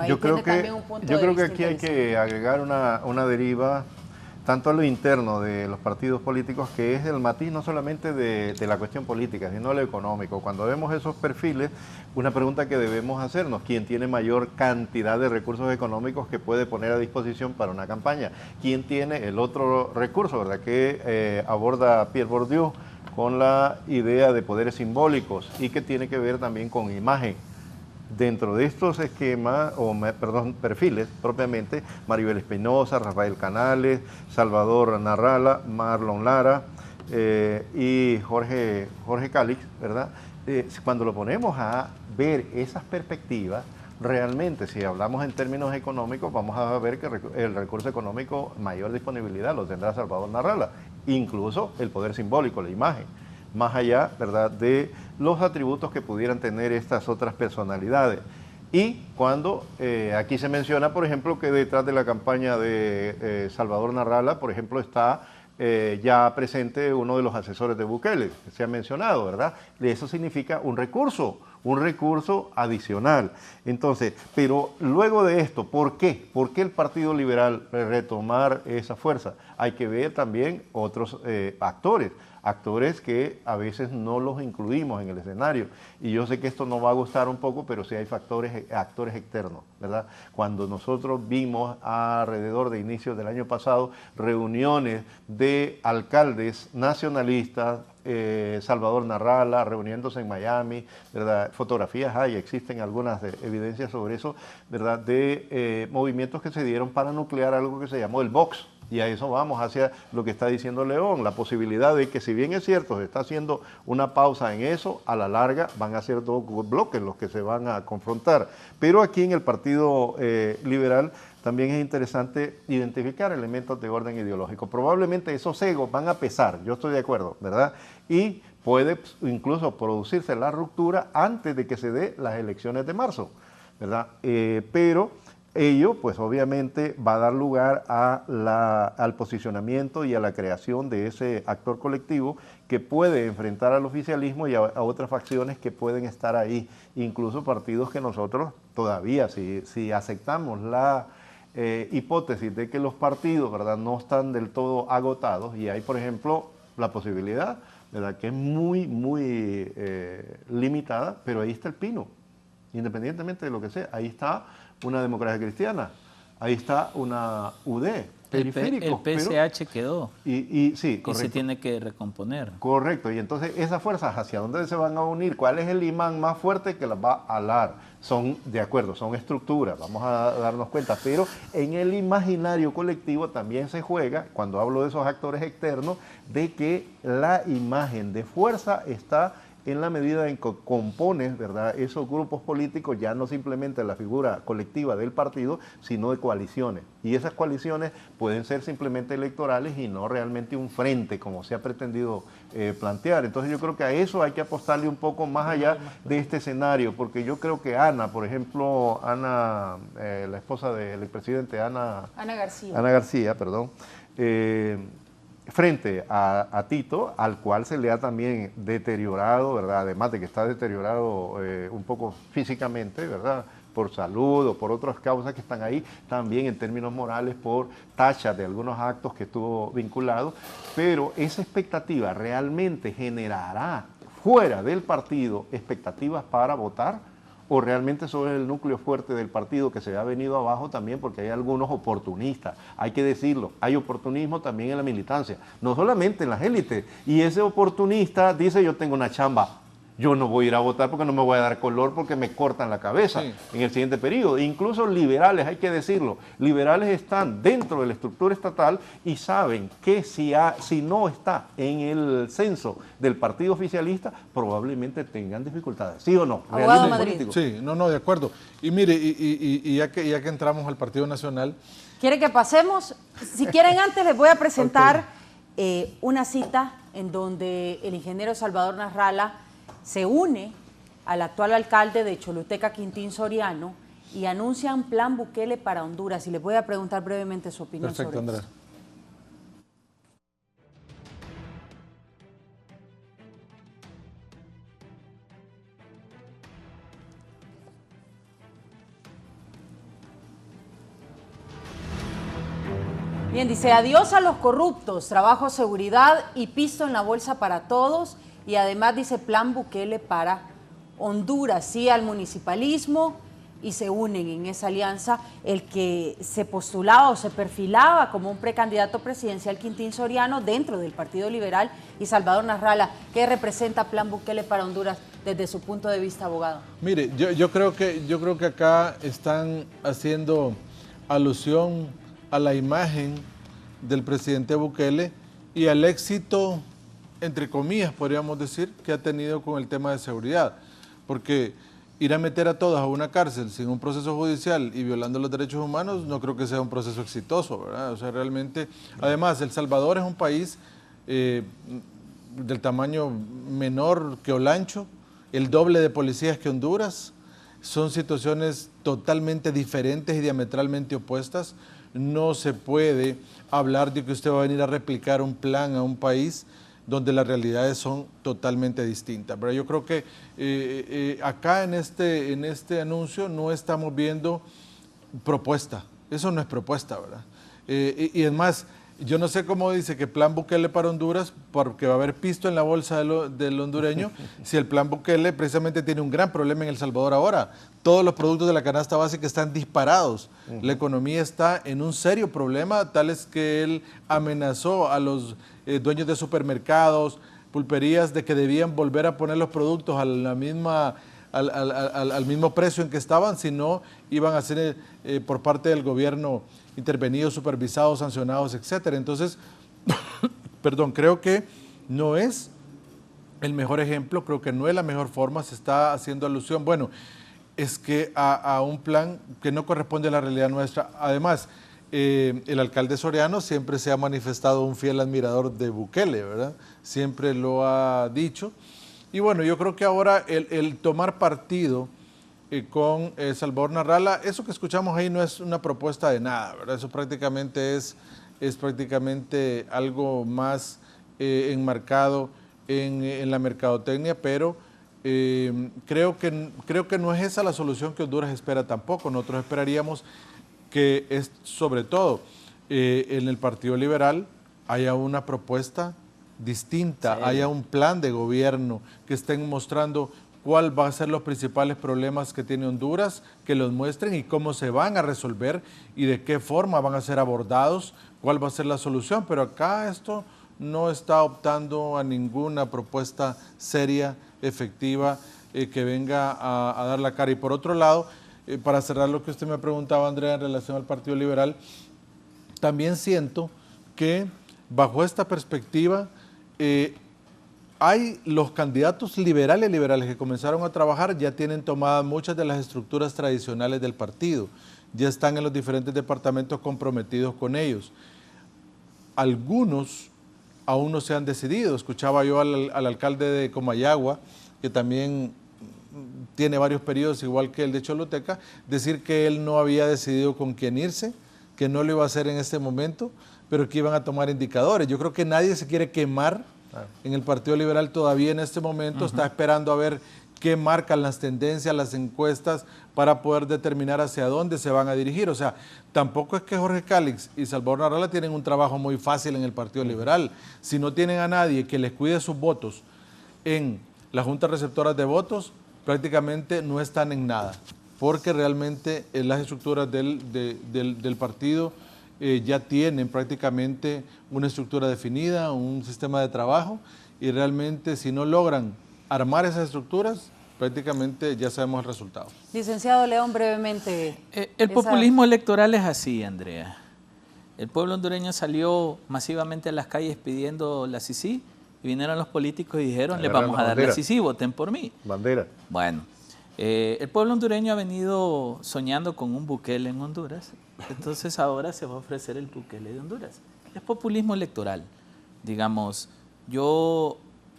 yo creo que aquí hay que agregar una deriva tanto a lo interno de los partidos políticos, que es el matiz no solamente de la cuestión política, sino lo económico. Cuando vemos esos perfiles, una pregunta que debemos hacernos: ¿quién tiene mayor cantidad de recursos económicos que puede poner a disposición para una campaña? ¿Quién tiene el otro recurso, verdad, que aborda Pierre Bourdieu con la idea de poderes simbólicos y que tiene que ver también con imagen? Dentro de estos esquemas, perfiles propiamente, Maribel Espinosa, Rafael Canales, Salvador Narrala, Marlon Lara y Jorge Calix, ¿verdad? Cuando lo ponemos a ver esas perspectivas, realmente, si hablamos en términos económicos, vamos a ver que el recurso económico, mayor disponibilidad, lo tendrá Salvador Narrala, incluso el poder simbólico, la imagen, más allá, ¿verdad?, de los atributos que pudieran tener estas otras personalidades. Y cuando aquí se menciona, por ejemplo, que detrás de la campaña de Salvador Narrala, por ejemplo, está ya presente uno de los asesores de Bukele, que se ha mencionado, ¿verdad? Y eso significa un recurso adicional. Entonces, pero luego de esto, ¿por qué? ¿Por qué el Partido Liberal retomar esa fuerza? Hay que ver también otros actores que a veces no los incluimos en el escenario. Y yo sé que esto no va a gustar un poco, pero sí hay actores externos, ¿verdad? Cuando nosotros vimos alrededor de inicios del año pasado reuniones de alcaldes nacionalistas, Salvador Narrala reuniéndose en Miami, ¿verdad? Fotografías hay, existen algunas evidencias sobre eso, ¿verdad? De movimientos que se dieron para nuclear algo que se llamó el Vox. Y a eso vamos, hacia lo que está diciendo León, la posibilidad de que, si bien es cierto, se está haciendo una pausa en eso, a la larga van a ser dos bloques los que se van a confrontar. Pero aquí en el Partido Liberal también es interesante identificar elementos de orden ideológico. Probablemente esos egos van a pesar, yo estoy de acuerdo, ¿verdad? Y puede incluso producirse la ruptura antes de que se dé las elecciones de marzo, ¿verdad? Pero ello, pues obviamente va a dar lugar al posicionamiento y a la creación de ese actor colectivo que puede enfrentar al oficialismo y a otras facciones que pueden estar ahí, incluso partidos que nosotros todavía, si aceptamos la hipótesis de que los partidos, ¿verdad?, no están del todo agotados, y hay, por ejemplo, la posibilidad, ¿verdad?, que es muy limitada, pero ahí está el Pino, independientemente de lo que sea, ahí está una Democracia Cristiana, ahí está una UD, periférico. El PSH quedó sí, correcto. Y se tiene que recomponer. Correcto, y entonces esas fuerzas, ¿hacia dónde se van a unir? ¿Cuál es el imán más fuerte que las va a alar? Son, de acuerdo, son estructuras, vamos a darnos cuenta, pero en el imaginario colectivo también se juega, cuando hablo de esos actores externos, de que la imagen de fuerza está en la medida en que compones, ¿verdad?, esos grupos políticos, ya no simplemente la figura colectiva del partido, sino de coaliciones. Y esas coaliciones pueden ser simplemente electorales y no realmente un frente, como se ha pretendido plantear. Entonces yo creo que a eso hay que apostarle un poco más allá de este escenario, porque yo creo que Ana, por ejemplo, la esposa del expresidente Ana García, perdón, frente a Tito, al cual se le ha también deteriorado, ¿verdad? Además de que está deteriorado un poco físicamente, ¿verdad?, por salud o por otras causas que están ahí, también en términos morales por tachas de algunos actos que estuvo vinculado, pero esa expectativa realmente generará fuera del partido expectativas para votar, o realmente sobre el núcleo fuerte del partido que se ha venido abajo también, porque hay algunos oportunistas, hay que decirlo, hay oportunismo también en la militancia, no solamente en las élites, y ese oportunista dice: yo tengo una chamba, yo no voy a ir a votar porque no me voy a dar color porque me cortan la cabeza en el siguiente periodo. Incluso liberales, hay que decirlo, liberales están dentro de la estructura estatal y saben que si no está en el censo del partido oficialista, probablemente tengan dificultades, ¿sí o no? Abogado Madrid. Sí, no, de acuerdo. Y mire, y ya que entramos al Partido Nacional... ¿Quiere que pasemos? Si quieren, antes les voy a presentar una cita en donde el ingeniero Salvador Narrala se une al actual alcalde de Choluteca, Quintín Soriano, y anuncian plan Bukele para Honduras. Y les voy a preguntar brevemente su opinión sobre eso. Andrés. Bien, dice: adiós a los corruptos, trabajo, seguridad y pisto en la bolsa para todos. Y además dice plan Bukele para Honduras, sí al municipalismo, y se unen en esa alianza el que se postulaba o se perfilaba como un precandidato presidencial, Quintín Soriano, dentro del Partido Liberal, y Salvador Narrala. ¿Qué representa plan Bukele para Honduras desde su punto de vista, abogado? Mire, yo creo que acá están haciendo alusión a la imagen del presidente Bukele y al éxito, entre comillas, podríamos decir, que ha tenido con el tema de seguridad. Porque ir a meter a todos a una cárcel sin un proceso judicial y violando los derechos humanos, no creo que sea un proceso exitoso, ¿verdad? O sea, realmente, además, El Salvador es un país del tamaño menor que Olancho, el doble de policías que Honduras, son situaciones totalmente diferentes y diametralmente opuestas. No se puede hablar de que usted va a venir a replicar un plan a un país donde las realidades son totalmente distintas. Pero yo creo que acá en este anuncio no estamos viendo propuesta. Eso no es propuesta, ¿verdad? Y es más, yo no sé cómo dice que plan Bukele para Honduras, porque va a haber pisto en la bolsa del hondureño, si el plan Bukele precisamente tiene un gran problema en El Salvador ahora. Todos los productos de la canasta básica están disparados. La economía está en un serio problema, tal es que él amenazó a los dueños de supermercados, pulperías, de que debían volver a poner los productos a la misma... Al mismo precio en que estaban, si no iban a ser por parte del gobierno intervenidos, supervisados, sancionados, etcétera. Entonces, perdón, creo que no es el mejor ejemplo, creo que no es la mejor forma, se está haciendo alusión, bueno, es que a un plan que no corresponde a la realidad nuestra. Además, el alcalde Soriano siempre se ha manifestado un fiel admirador de Bukele, ¿verdad? Siempre lo ha dicho. Y bueno, yo creo que ahora el tomar partido con Salvador Narrala, eso que escuchamos ahí no es una propuesta de nada, ¿verdad? Eso prácticamente es prácticamente algo más enmarcado en la mercadotecnia, pero creo que no es esa la solución que Honduras espera tampoco. Nosotros esperaríamos que sobre todo en el Partido Liberal haya una propuesta distinta, sí, haya un plan de gobierno que estén mostrando cuál van a ser los principales problemas que tiene Honduras, que los muestren y cómo se van a resolver y de qué forma van a ser abordados, cuál va a ser la solución. Pero acá esto no está optando a ninguna propuesta seria, efectiva, que venga a dar la cara. Y por otro lado, para cerrar lo que usted me preguntaba, Andrea, en relación al Partido Liberal, también siento que bajo esta perspectiva hay los candidatos liberales que comenzaron a trabajar, ya tienen tomadas muchas de las estructuras tradicionales del partido, ya están en los diferentes departamentos comprometidos con ellos. Algunos aún no se han decidido. Escuchaba yo al alcalde de Comayagua, que también tiene varios periodos igual que el de Choluteca, decir que él no había decidido con quién irse, que no lo iba a hacer en este momento, pero que iban a tomar indicadores. Yo creo que nadie se quiere quemar en el Partido Liberal todavía en este momento, está esperando a ver qué marcan las tendencias, las encuestas, para poder determinar hacia dónde se van a dirigir. O sea, tampoco es que Jorge Cálix y Salvador Narrala tienen un trabajo muy fácil en el Partido Liberal. Si no tienen a nadie que les cuide sus votos en las juntas receptoras de votos, prácticamente no están en nada, porque realmente las estructuras del partido ya tienen prácticamente una estructura definida, un sistema de trabajo, y realmente si no logran armar esas estructuras, prácticamente ya sabemos el resultado. Licenciado León, brevemente. El populismo electoral es así, Andrea. El pueblo hondureño salió masivamente a las calles pidiendo la CICI, y vinieron los políticos y dijeron, les vamos a dar la CICI, voten por mí. Bandera. Bueno, el pueblo hondureño ha venido soñando con un Bukele en Honduras, entonces ahora se va a ofrecer el Bukele de Honduras. Es populismo electoral. Digamos, yo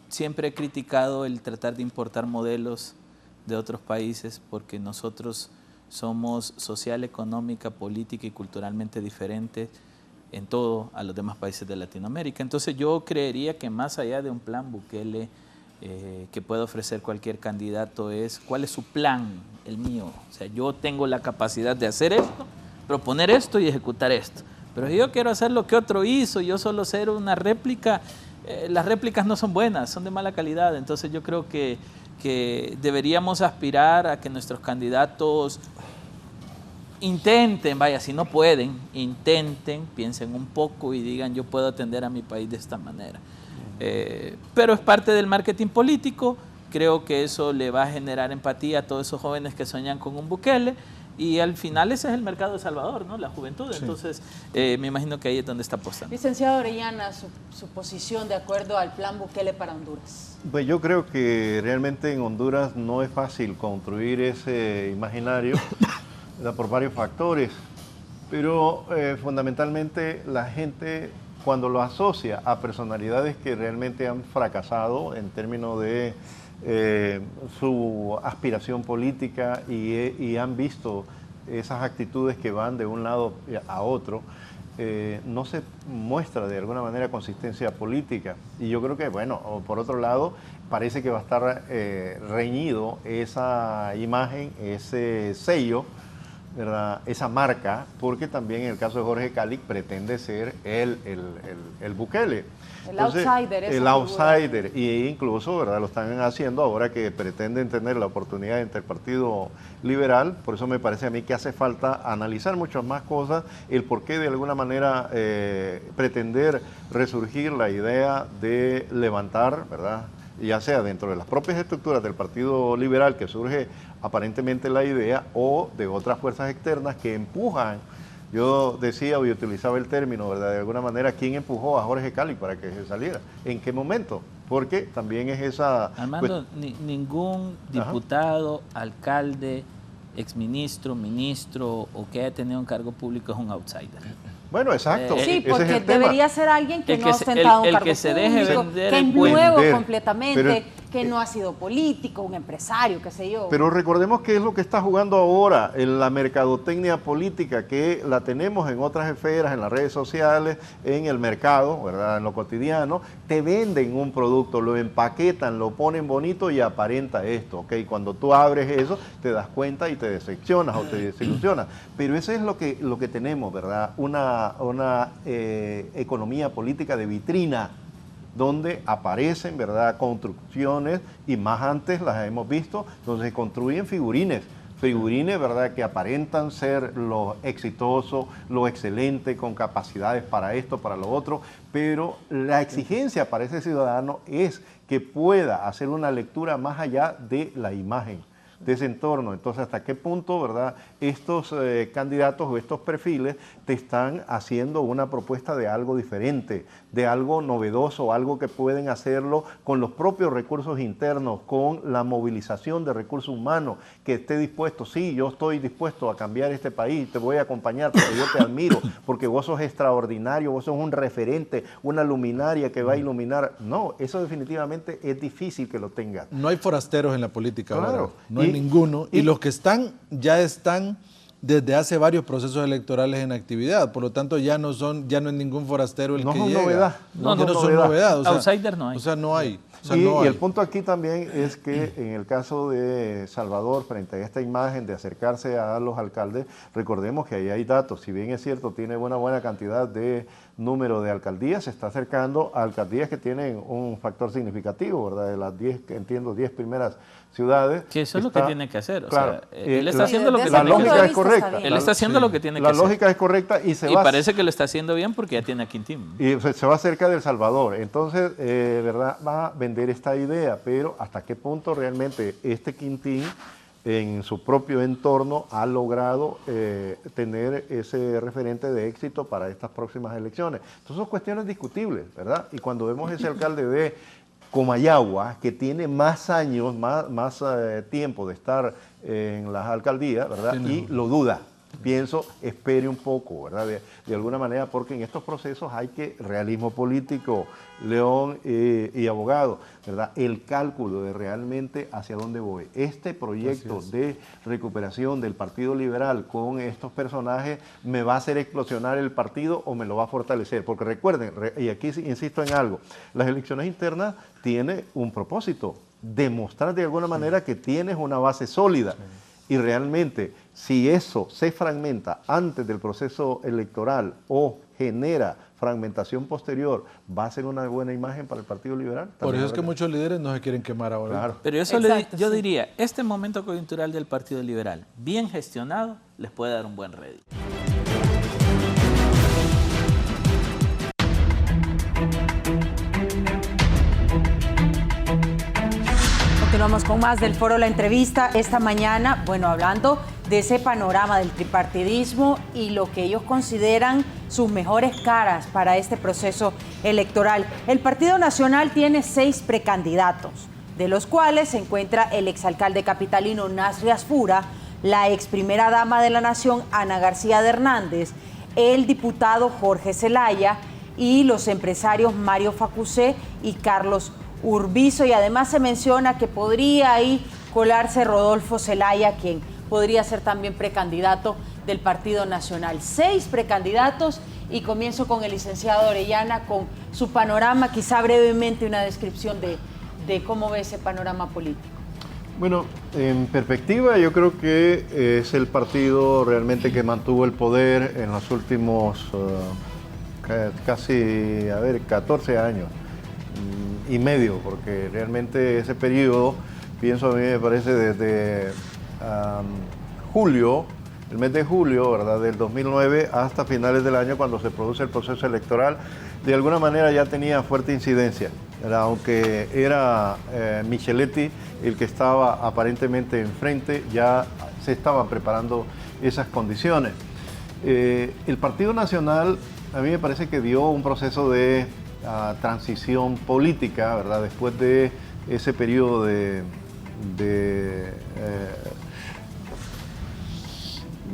siempre he criticado el tratar de importar modelos de otros países porque nosotros somos social, económica, política y culturalmente diferentes en todo a los demás países de Latinoamérica. Entonces yo creería que más allá de un plan Bukele que pueda ofrecer cualquier candidato es cuál es su plan, el mío. O sea, yo tengo la capacidad de hacer esto, proponer esto y ejecutar esto. Pero si yo quiero hacer lo que otro hizo, yo solo ser una réplica, las réplicas no son buenas, son de mala calidad. Entonces yo creo que deberíamos aspirar a que nuestros candidatos intenten, vaya, si no pueden, intenten, piensen un poco y digan yo puedo atender a mi país de esta manera. Pero es parte del marketing político, creo que eso le va a generar empatía a todos esos jóvenes que sueñan con un Bukele y al final ese es el mercado de Salvador, ¿no? La juventud, sí. Entonces me imagino que ahí es donde está apostando. Licenciado Orellana, su posición de acuerdo al plan Bukele para Honduras. Pues yo creo que realmente en Honduras no es fácil construir ese imaginario por varios factores, pero fundamentalmente la gente cuando lo asocia a personalidades que realmente han fracasado en términos de su aspiración política y han visto esas actitudes que van de un lado a otro, no se muestra de alguna manera consistencia política. Y yo creo que, bueno, por otro lado, parece que va a estar reñido esa imagen, ese sello, ¿verdad? Esa marca, porque también en el caso de Jorge Calic pretende ser el Bukele. Entonces, el outsider, y incluso, ¿verdad?, lo están haciendo ahora que pretenden tener la oportunidad entre el Partido Liberal. Por eso me parece a mí que hace falta analizar muchas más cosas, el por qué de alguna manera pretender resurgir la idea de levantar, ¿verdad?, ya sea dentro de las propias estructuras del Partido Liberal, que surge aparentemente la idea, o de otras fuerzas externas que empujan. Yo decía y utilizaba el término, ¿verdad?, de alguna manera, ¿quién empujó a Jorge Calic para que se saliera? ¿En qué momento? Porque también es esa... Armando, ningún diputado, alcalde, exministro, ministro o que haya tenido un cargo público es un outsider. Bueno, exacto. Sí, porque debería ser alguien que no ha ostentado un cargo público, que es nuevo completamente, que no ha sido político, un empresario, qué sé yo. Pero recordemos que es lo que está jugando ahora en la mercadotecnia política, que la tenemos en otras esferas, en las redes sociales, en el mercado, ¿verdad?, en lo cotidiano. Te venden un producto, lo empaquetan, lo ponen bonito y aparenta esto, ¿ok? Cuando tú abres eso, te das cuenta y te decepcionas o te desilusionas. Pero eso es lo que tenemos, ¿verdad? Una economía política de vitrina, donde aparecen, ¿verdad?, construcciones, y más antes las hemos visto, donde se construyen figurines, ¿verdad?, que aparentan ser lo exitoso, lo excelente, con capacidades para esto, para lo otro, pero la exigencia para ese ciudadano es que pueda hacer una lectura más allá de la imagen de ese entorno. Entonces, ¿hasta qué punto, verdad, estos candidatos o estos perfiles te están haciendo una propuesta de algo diferente, de algo novedoso, algo que pueden hacerlo con los propios recursos internos, con la movilización de recursos humanos, que esté dispuesto? Sí, yo estoy dispuesto a cambiar este país, te voy a acompañar porque yo te admiro, porque vos sos extraordinario, vos sos un referente, una luminaria que va a iluminar. No, eso definitivamente es difícil que lo tengas. No hay forasteros en la política, claro, ahora. No hay ninguno. Y los que están, ya están desde hace varios procesos electorales en actividad. Por lo tanto, ya no es ningún forastero el que llega. Novedad. No son novedad. Outsider no hay. O sea, no hay. Y el punto aquí también es que en el caso de Salvador, frente a esta imagen de acercarse a los alcaldes, recordemos que ahí hay datos. Si bien es cierto, tiene una buena cantidad de número de alcaldías, se está acercando a alcaldías que tienen un factor significativo, ¿verdad? De las 10, que entiendo, 10 primeras ciudades. Que eso es lo que tiene que hacer. Claro, o sea, él está haciendo lo que la tiene que hacer. lógica es correcta. Él está haciendo lo que tiene que hacer. La lógica es correcta y parece que lo está haciendo bien porque ya tiene a Quintín. Y se va cerca del Salvador. Entonces, ¿verdad?, va a vender esta idea, pero ¿hasta qué punto realmente este Quintín en su propio entorno ha logrado tener ese referente de éxito para estas próximas elecciones? Entonces son cuestiones discutibles, ¿verdad? Y cuando vemos ese alcalde de Comayagua, que tiene más años, más tiempo de estar en las alcaldías, ¿verdad? Sí, no. Y lo duda. Pienso, espere un poco, ¿verdad? De alguna manera, porque en estos procesos hay que realismo político, León y abogado, ¿verdad? El cálculo de realmente hacia dónde voy. Este proyecto de recuperación del Partido Liberal con estos personajes, ¿me va a hacer explosionar el partido o me lo va a fortalecer? Porque recuerden, y aquí insisto en algo, las elecciones internas tienen un propósito, demostrar de alguna manera que tienes una base sólida. Y realmente, si eso se fragmenta antes del proceso electoral o genera fragmentación posterior, ¿va a ser una buena imagen para el Partido Liberal? Por eso es que muchos líderes no se quieren quemar ahora. Claro. Pero yo diría, este momento coyuntural del Partido Liberal, bien gestionado, les puede dar un buen rédito. Continuamos con más del Foro La Entrevista esta mañana, hablando de ese panorama del tripartidismo y lo que ellos consideran sus mejores caras para este proceso electoral. El Partido Nacional tiene 6 precandidatos, de los cuales se encuentra el exalcalde capitalino Nasri Asfura, la ex primera dama de la Nación Ana García de Hernández, el diputado Jorge Zelaya y los empresarios Mario Facusé y Carlos Urbizo, y además se menciona que podría ahí colarse Rodolfo Zelaya, quien podría ser también precandidato del Partido Nacional. 6 precandidatos, y comienzo con el licenciado Orellana con su panorama, quizá brevemente una descripción de cómo ve ese panorama político. Bueno, en perspectiva yo creo que es el partido realmente que mantuvo el poder en los últimos casi, 14 años y medio, porque realmente ese periodo, pienso a mí me parece desde julio, el mes de julio, ¿verdad?, del 2009 hasta finales del año, cuando se produce el proceso electoral, de alguna manera ya tenía fuerte incidencia, ¿verdad? Aunque era Micheletti el que estaba aparentemente enfrente, ya se estaban preparando esas condiciones. El Partido Nacional a mí me parece que dio un proceso de transición política, ¿verdad?, después de ese periodo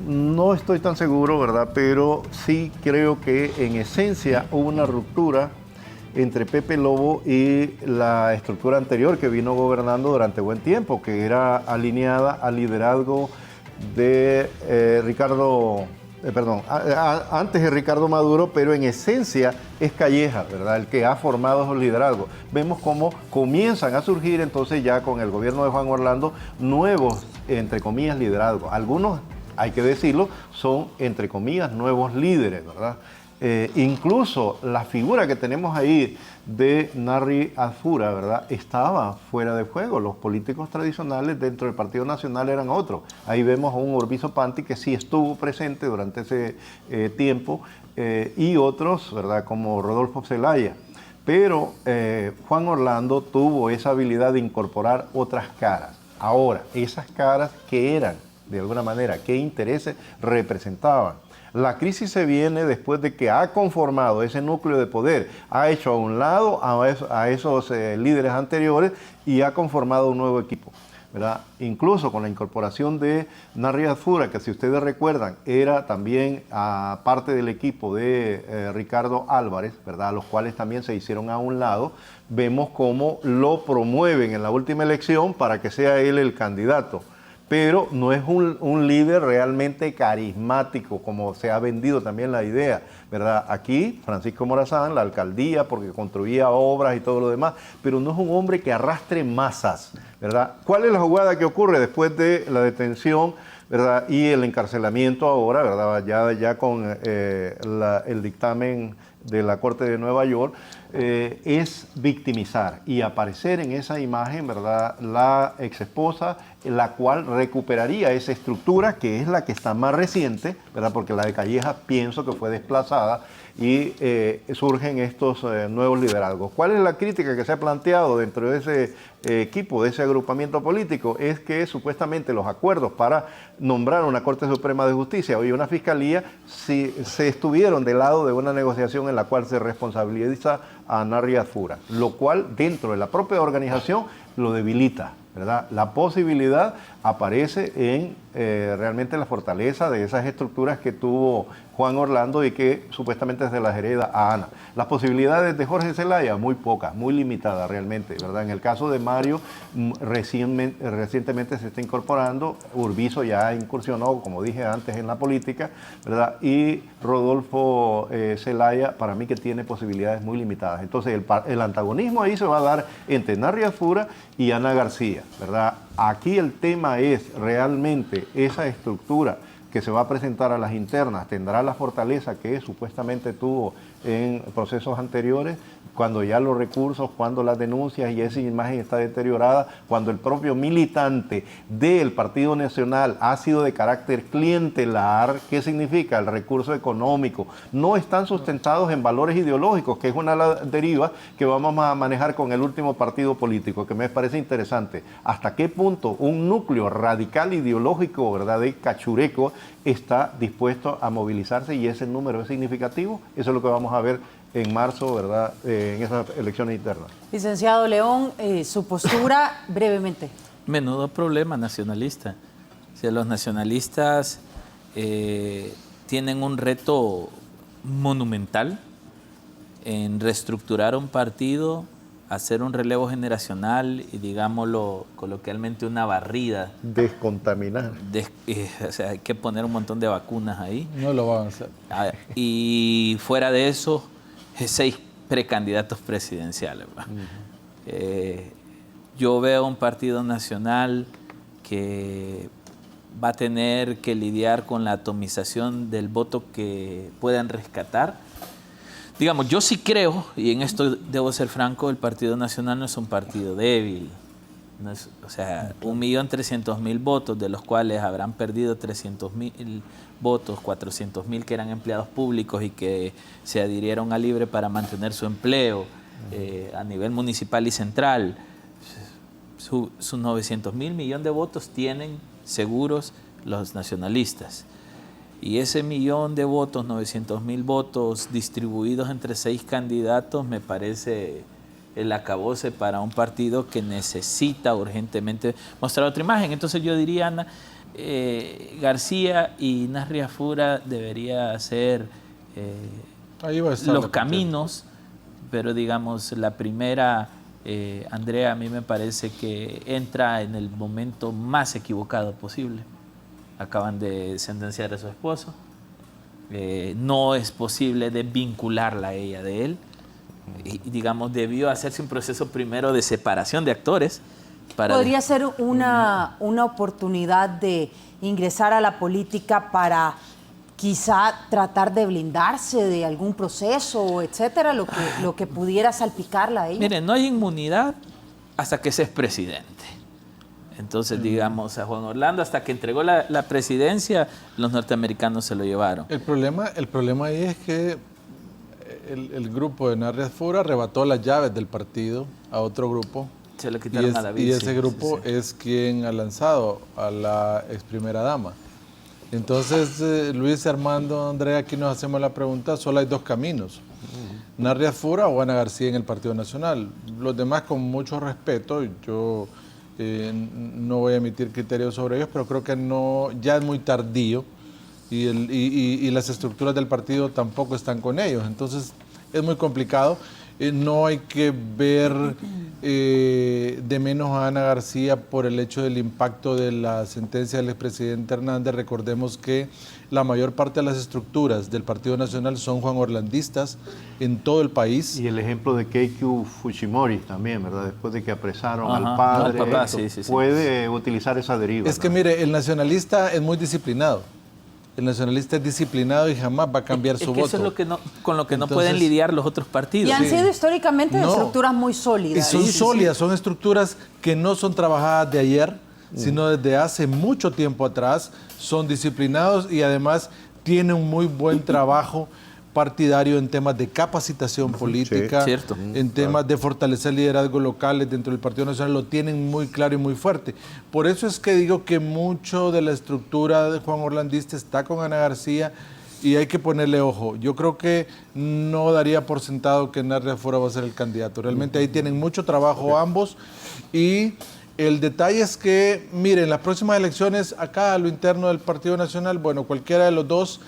no estoy tan seguro, ¿verdad?, pero sí creo que en esencia hubo una ruptura entre Pepe Lobo y la estructura anterior que vino gobernando durante buen tiempo, que era alineada al liderazgo de antes de Ricardo Maduro, pero en esencia es Calleja, ¿verdad?, el que ha formado esos liderazgos. Vemos cómo comienzan a surgir entonces ya con el gobierno de Juan Orlando nuevos, entre comillas, liderazgos. Algunos, hay que decirlo, son, entre comillas, nuevos líderes, ¿verdad? Incluso la figura que tenemos ahí de Narri Adfura, ¿verdad?, estaba fuera de juego. Los políticos tradicionales dentro del Partido Nacional eran otros. Ahí vemos a un Urbizo Panti que sí estuvo presente durante ese tiempo, y otros, ¿verdad?, como Rodolfo Zelaya. Pero Juan Orlando tuvo esa habilidad de incorporar otras caras. Ahora, esas caras, ¿qué eran? De alguna manera, ¿qué intereses representaban? La crisis se viene después de que ha conformado ese núcleo de poder, ha hecho a un lado a esos líderes anteriores y ha conformado un nuevo equipo, ¿verdad? Incluso con la incorporación de Narri Adfura, que si ustedes recuerdan era también parte del equipo de Ricardo Álvarez, ¿verdad?, los cuales también se hicieron a un lado. Vemos cómo lo promueven en la última elección para que sea él el candidato. Pero no es un líder realmente carismático, como se ha vendido también la idea, ¿verdad? Aquí, Francisco Morazán, la alcaldía, porque construía obras y todo lo demás, pero no es un hombre que arrastre masas, ¿verdad? ¿Cuál es la jugada que ocurre después de la detención, ¿verdad?, y el encarcelamiento ahora, ¿verdad?, ya con el dictamen de la Corte de Nueva York? Es victimizar y aparecer en esa imagen, ¿verdad?, la exesposa, la cual recuperaría esa estructura que es la que está más reciente, ¿verdad?, porque la de Calleja pienso que fue desplazada, y surgen estos nuevos liderazgos. ¿Cuál es la crítica que se ha planteado dentro de ese equipo, de ese agrupamiento político? Es que supuestamente los acuerdos para nombrar una Corte Suprema de Justicia y una Fiscalía se estuvieron del lado de una negociación en la cual se responsabiliza a Narri Adfura, lo cual dentro de la propia organización lo debilita, ¿verdad? La posibilidad aparece en realmente la fortaleza de esas estructuras que tuvo Juan Orlando y que supuestamente se las hereda a Ana. Las posibilidades de Jorge Zelaya, muy pocas, muy limitadas realmente, ¿verdad? En el caso de Mario, recientemente se está incorporando, Urbizo ya incursionó, como dije antes, en la política, ¿verdad? Y Rodolfo Zelaya, para mí que tiene posibilidades muy limitadas. Entonces el antagonismo ahí se va a dar entre Narri Adfura y Ana García, ¿verdad? Aquí el tema es realmente esa estructura que se va a presentar a las internas, tendrá la fortaleza que supuestamente tuvo en procesos anteriores, cuando ya los recursos, cuando las denuncias y esa imagen está deteriorada, cuando el propio militante del Partido Nacional ha sido de carácter clientelar. ¿Qué significa? El recurso económico. No están sustentados en valores ideológicos, que es una deriva que vamos a manejar con el último partido político, que me parece interesante. ¿Hasta qué punto un núcleo radical ideológico, ¿verdad?, de cachureco está dispuesto a movilizarse, y ese número es significativo? Eso es lo que vamos a ver en marzo, ¿verdad?, en esas elecciones internas. Licenciado León, su postura brevemente. Menudo problema nacionalista. O sea, los nacionalistas tienen un reto monumental en reestructurar un partido hacer un relevo generacional y, digámoslo coloquialmente, una barrida. Descontaminar. O sea, hay que poner un montón de vacunas ahí. No lo van a hacer. Y fuera de eso, 6 precandidatos presidenciales. Yo veo un partido nacional que va a tener que lidiar con la atomización del voto que puedan rescatar. Digamos, yo sí creo, y en esto debo ser franco, el Partido Nacional no es un partido débil. No es, o sea, 1.300.000 votos, de los cuales habrán perdido 300.000 votos, 400.000 que eran empleados públicos y que se adhirieron a Libre para mantener su empleo a nivel municipal y central. Sus 900.000 millones de votos tienen seguros los nacionalistas. Y ese millón de votos, 900.000 votos distribuidos entre 6 candidatos, me parece el acabose para un partido que necesita urgentemente mostrar otra imagen. Entonces yo diría, Ana, García y Narria Fura debería hacer Ahí va a estar los caminos, pero digamos la primera, Andrea, a mí me parece que entra en el momento más equivocado posible. Acaban de sentenciar a su esposo, no es posible desvincularla a ella de él. Y, digamos, debió hacerse un proceso primero de separación de actores. ¿Podría ser una oportunidad de ingresar a la política para quizá tratar de blindarse de algún proceso, etcétera, lo que pudiera salpicarla a ella? Miren, no hay inmunidad hasta que se es presidente. Entonces, digamos, a Juan Orlando, hasta que entregó la presidencia, los norteamericanos se lo llevaron. El problema ahí es que el grupo de Narria Fura arrebató las llaves del partido a otro grupo. Se lo quitaron a David. Y ese grupo es quien ha lanzado a la ex primera dama. Entonces, Luis, Armando, Andrea, aquí nos hacemos la pregunta, solo hay 2 caminos. Narria Fura o Ana García en el Partido Nacional. Los demás, con mucho respeto, yo no voy a emitir criterios sobre ellos, pero creo que no, ya es muy tardío y las estructuras del partido tampoco están con ellos. Entonces, es muy complicado. No hay que ver de menos a Ana García por el hecho del impacto de la sentencia del expresidente Hernández. Recordemos que la mayor parte de las estructuras del Partido Nacional son Juan Orlandistas en todo el país. Y el ejemplo de Keiko Fujimori también, ¿verdad? Después de que apresaron al padre, papá, puede utilizar esa deriva. Es que mire, el nacionalista es muy disciplinado. El nacionalista es disciplinado y jamás va a cambiar su voto. Eso es con lo que no pueden lidiar los otros partidos. Y han sido históricamente estructuras muy sólidas. Y son sólidas, son estructuras que no son trabajadas de ayer, sino desde hace mucho tiempo atrás. Son disciplinados y además tienen un muy buen trabajo partidario en temas de capacitación política, en temas de fortalecer liderazgos locales dentro del Partido Nacional, lo tienen muy claro y muy fuerte. Por eso es que digo que mucho de la estructura de Juan Orlandista está con Ana García y hay que ponerle ojo. Yo creo que no daría por sentado que Narria Fura va a ser el candidato. Realmente ahí tienen mucho trabajo ambos y el detalle es que, miren, las próximas elecciones acá a lo interno del Partido Nacional, bueno, cualquiera de los dos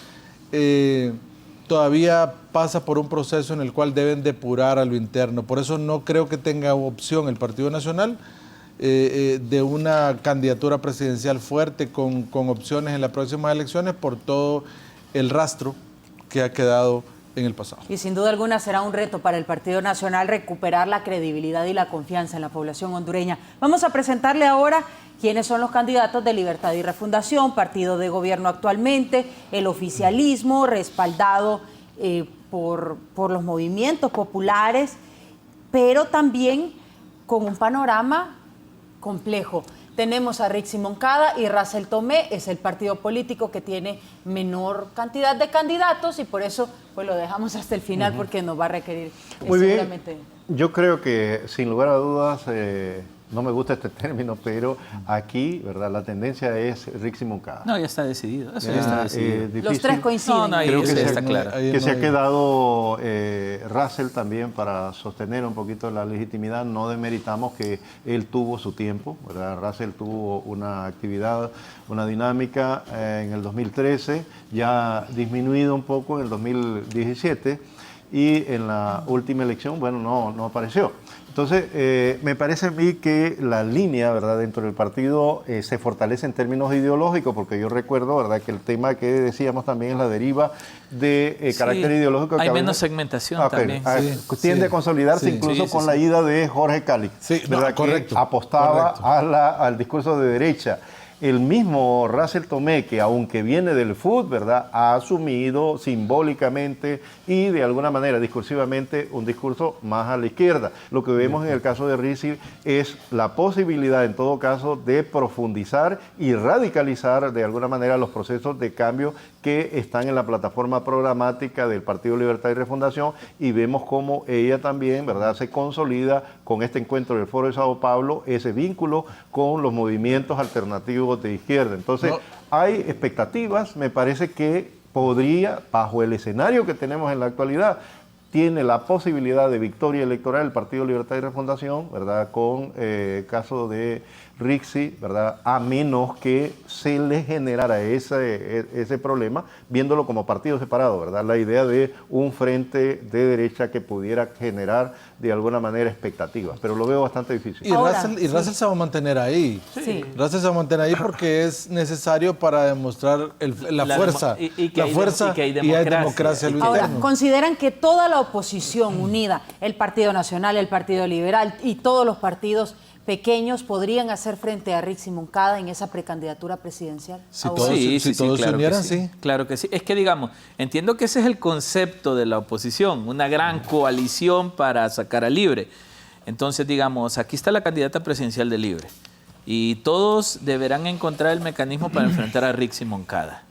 todavía pasa por un proceso en el cual deben depurar a lo interno. Por eso no creo que tenga opción el Partido Nacional de una candidatura presidencial fuerte con opciones en las próximas elecciones por todo el rastro que ha quedado en el pasado. Y sin duda alguna será un reto para el Partido Nacional recuperar la credibilidad y la confianza en la población hondureña. Vamos a presentarle ahora quiénes son los candidatos de Libertad y Refundación, partido de gobierno actualmente, el oficialismo respaldado por los movimientos populares, pero también con un panorama complejo. Tenemos a Rixi Moncada y Russell Tomé, es el partido político que tiene menor cantidad de candidatos y por eso pues lo dejamos hasta el final porque nos va a requerir Muy seguramente. Bien. Yo creo que sin lugar a dudas, no me gusta este término, pero aquí, ¿verdad? La tendencia es Rixi Moncada. No, ya está decidido. Eso ya está decidido. Los 3 coinciden. Creo que está claro. Se ha quedado Russell también para sostener un poquito la legitimidad. No demeritamos que él tuvo su tiempo, ¿verdad? Russell tuvo una actividad, una dinámica en el 2013, ya disminuido un poco en el 2017. y en la última elección, bueno, no apareció. Entonces, me parece a mí que la línea, ¿verdad?, dentro del partido se fortalece en términos ideológicos, porque yo recuerdo, ¿verdad?, que el tema que decíamos también es la deriva de carácter ideológico. Hay menos segmentación también. Tiende a consolidarse incluso con la ida de Jorge Cali, ¿verdad?, correcto, que apostaba correcto. al discurso de derecha. El mismo Russell Tomé, que aunque viene del fútbol, ¿verdad?, ha asumido simbólicamente y de alguna manera discursivamente un discurso más a la izquierda. Lo que vemos en el caso de Rizzi es la posibilidad, en todo caso, de profundizar y radicalizar de alguna manera los procesos de cambio que están en la plataforma programática del Partido Libertad y Refundación, y vemos cómo ella también, ¿verdad?, se consolida con este encuentro del Foro de Sao Paulo, ese vínculo con los movimientos alternativos de izquierda. Entonces, hay expectativas. Me parece que podría, bajo el escenario que tenemos en la actualidad, tiene la posibilidad de victoria electoral el Partido Libertad y Refundación, ¿verdad?, con caso de Rizzi, ¿verdad?, a menos que se le generara ese problema, viéndolo como partido separado, ¿verdad?, la idea de un frente de derecha que pudiera generar de alguna manera expectativas, pero lo veo bastante difícil. Y Russell se va a mantener ahí. Sí. Russell se va a mantener ahí porque es necesario para demostrar la fuerza. Que hay y hay democracia. Ahora, ¿consideran que toda la oposición unida, el Partido Nacional, el Partido Liberal y todos los partidos pequeños podrían hacer frente a Rizzi Moncada en esa precandidatura presidencial? Si todos se unieran, sí. Claro que sí. Es que, digamos, entiendo que ese es el concepto de la oposición, una gran coalición para sacar a Libre. Entonces, digamos, aquí está la candidata presidencial de Libre y todos deberán encontrar el mecanismo para enfrentar a Rizzi Moncada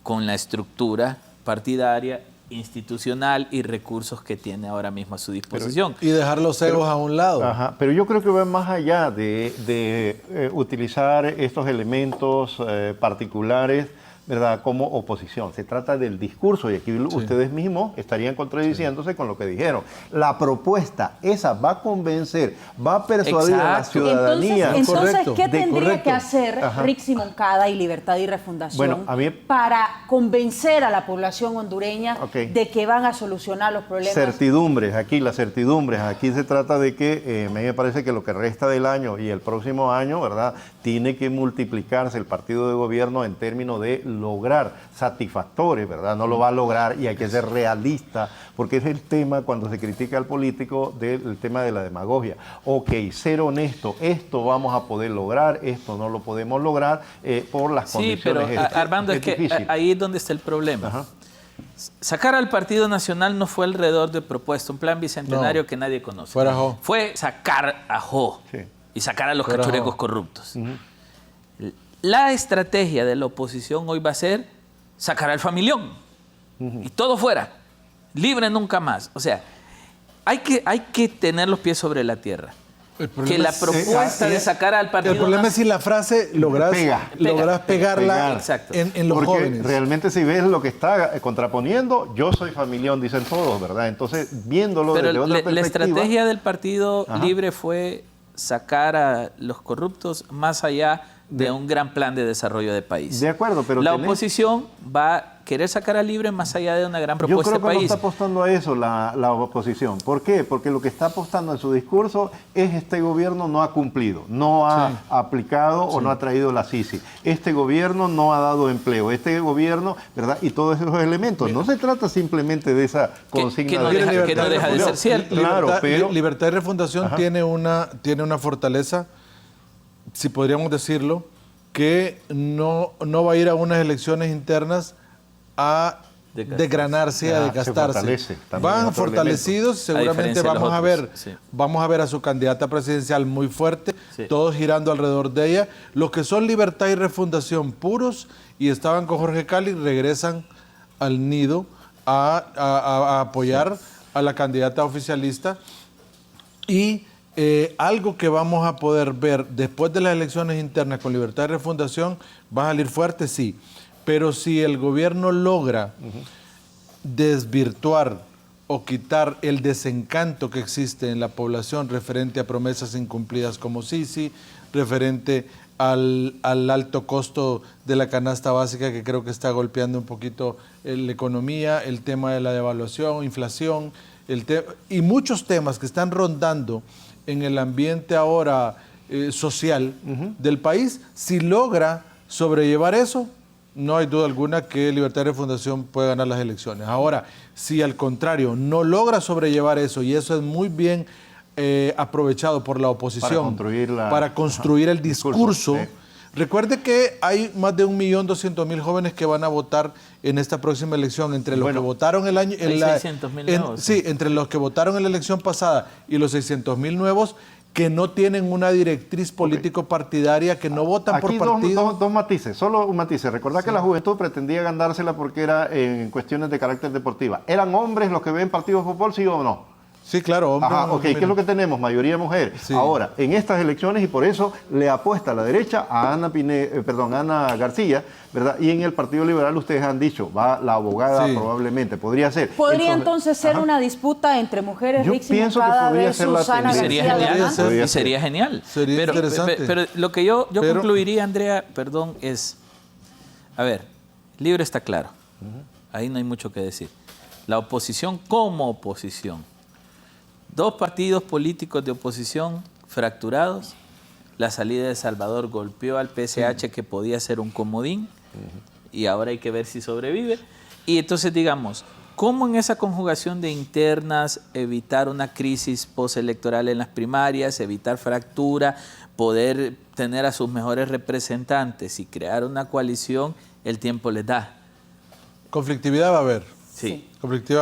con la estructura partidaria, institucional y recursos que tiene ahora mismo a su disposición. Y dejar los egos a un lado. Ajá, pero yo creo que va más allá de utilizar estos elementos particulares, ¿verdad?, como oposición. Se trata del discurso, y aquí ustedes mismos estarían contradiciéndose con lo que dijeron. La propuesta, esa va a convencer, va a persuadir a la ciudadanía. Entonces ¿qué tendría que hacer Rizzi Moncada y Libertad y Refundación para convencer a la población hondureña de que van a solucionar los problemas? Certidumbres, las certidumbres. Aquí se trata de que, a mí me parece que lo que resta del año y el próximo año, ¿verdad?, tiene que multiplicarse el partido de gobierno en términos de lograr satisfactores, ¿verdad? No lo va a lograr y hay que ser realista, porque es el tema cuando se critica al político del tema de la demagogia. Ok, ser honesto, esto vamos a poder lograr, esto no lo podemos lograr por las condiciones. Sí, pero Armando, es que ahí es donde está el problema. Ajá. Sacar al Partido Nacional no fue alrededor de propuesta, un plan bicentenario que nadie conoce. Fue sacar a Jo y sacar a los cachurecos corruptos. La estrategia de la oposición hoy va a ser sacar al familión y todo fuera, Libre nunca más. O sea, hay que tener los pies sobre la tierra. Que la propuesta de sacar al partido... El problema es si la frase logras pegarla en los jóvenes. Porque realmente si ves lo que está contraponiendo, yo soy familión, dicen todos, ¿verdad? Entonces, viéndolo desde otra perspectiva... La estrategia del Partido Libre fue sacar a los corruptos más allá de un gran plan de desarrollo de país. De acuerdo, pero la oposición va a querer sacar a Libre más allá de una gran propuesta de país. Yo creo que no está apostando a eso la oposición. ¿Por qué? Porque lo que está apostando en su discurso es este gobierno no ha cumplido, no ha aplicado o no ha traído la CICI. Este gobierno no ha dado empleo. Este gobierno, ¿verdad? Y todos esos elementos. No se trata simplemente de esa consigna que no deja de ser cierto. Claro, pero Libertad y Refundación tiene una fortaleza, si podríamos decirlo, que no va a ir a unas elecciones internas a desgranarse, a desgastarse. Van fortalecidos, seguramente vamos a ver a su candidata presidencial muy fuerte, todos girando alrededor de ella. Los que son Libertad y Refundación puros y estaban con Jorge Cali regresan al nido a apoyar a la candidata oficialista. Y algo que vamos a poder ver después de las elecciones internas con Libertad y Refundación va a salir fuerte, sí. Pero si el gobierno logra desvirtuar o quitar el desencanto que existe en la población referente a promesas incumplidas como CICI, referente al alto costo de la canasta básica, que creo que está golpeando un poquito la economía, el tema de la devaluación, inflación, y muchos temas que están rondando en el ambiente ahora social del país. Si logra sobrellevar eso, no hay duda alguna que Libertad y Refundación puede ganar las elecciones. Ahora, si al contrario no logra sobrellevar eso, y eso es muy bien aprovechado por la oposición para construir el discurso. Recuerde que hay más de 1.200.000 jóvenes que van a votar en esta próxima elección, entre los que votaron el año... Hay 600.000 nuevos. Sí, entre los que votaron en la elección pasada y los 600.000 nuevos que no tienen una directriz político-partidaria, que no votan por partido. Dos matices, solo un matiz. Recordad que la juventud pretendía ganársela porque era en cuestiones de carácter deportiva. ¿Eran hombres los que ven partidos de fútbol, sí o no? Sí, claro, hombre. ¿Qué es lo que tenemos? Mayoría mujer. Sí. Ahora, en estas elecciones, y por eso le apuesta a la derecha a Ana García, ¿verdad? Y en el Partido Liberal ustedes han dicho, va la abogada probablemente, podría ser. ¿Podría entonces ser una disputa entre mujeres, Rixi Moncada versus Susana García? Sería genial. Sería interesante. Pero lo que yo concluiría, Andrea, es, a ver, Libre está claro. Ahí no hay mucho que decir. La oposición como oposición. Dos partidos políticos de oposición fracturados. La salida de Salvador golpeó al PSH, que podía ser un comodín, y ahora hay que ver si sobrevive. Y entonces, digamos, ¿cómo en esa conjugación de internas evitar una crisis postelectoral en las primarias, evitar fractura, poder tener a sus mejores representantes y crear una coalición? El tiempo les da. Conflictividad va a haber. Sí.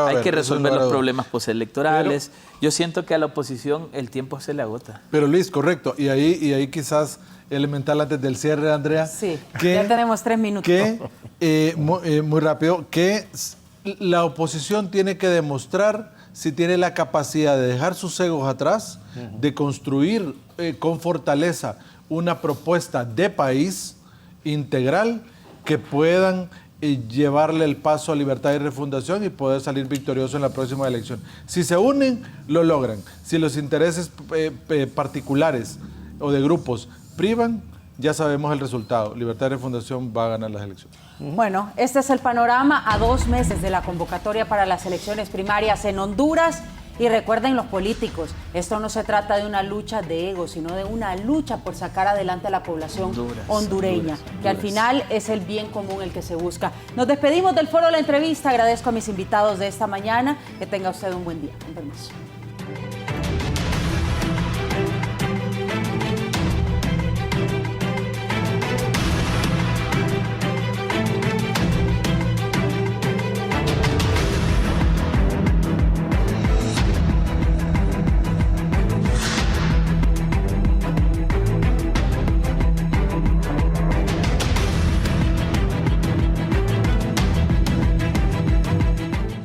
Hay que resolver los problemas postelectorales. Yo siento que a la oposición el tiempo se le agota. Pero Luis, correcto. Y ahí quizás elemental antes del cierre, Andrea. Sí, ya tenemos 3 minutos. Muy rápido, que la oposición tiene que demostrar si tiene la capacidad de dejar sus egos atrás, de construir con fortaleza una propuesta de país integral que puedan llevarle el paso a Libertad y Refundación y poder salir victorioso en la próxima elección. Si se unen, lo logran. Si los intereses particulares o de grupos privan, ya sabemos el resultado. Libertad y Refundación va a ganar las elecciones. Bueno, este es el panorama a 2 meses de la convocatoria para las elecciones primarias en Honduras. Y recuerden los políticos, esto no se trata de una lucha de ego, sino de una lucha por sacar adelante a la población hondureña, que al final es el bien común el que se busca. Nos despedimos del foro de la entrevista, agradezco a mis invitados de esta mañana, que tenga usted un buen día. Con permiso.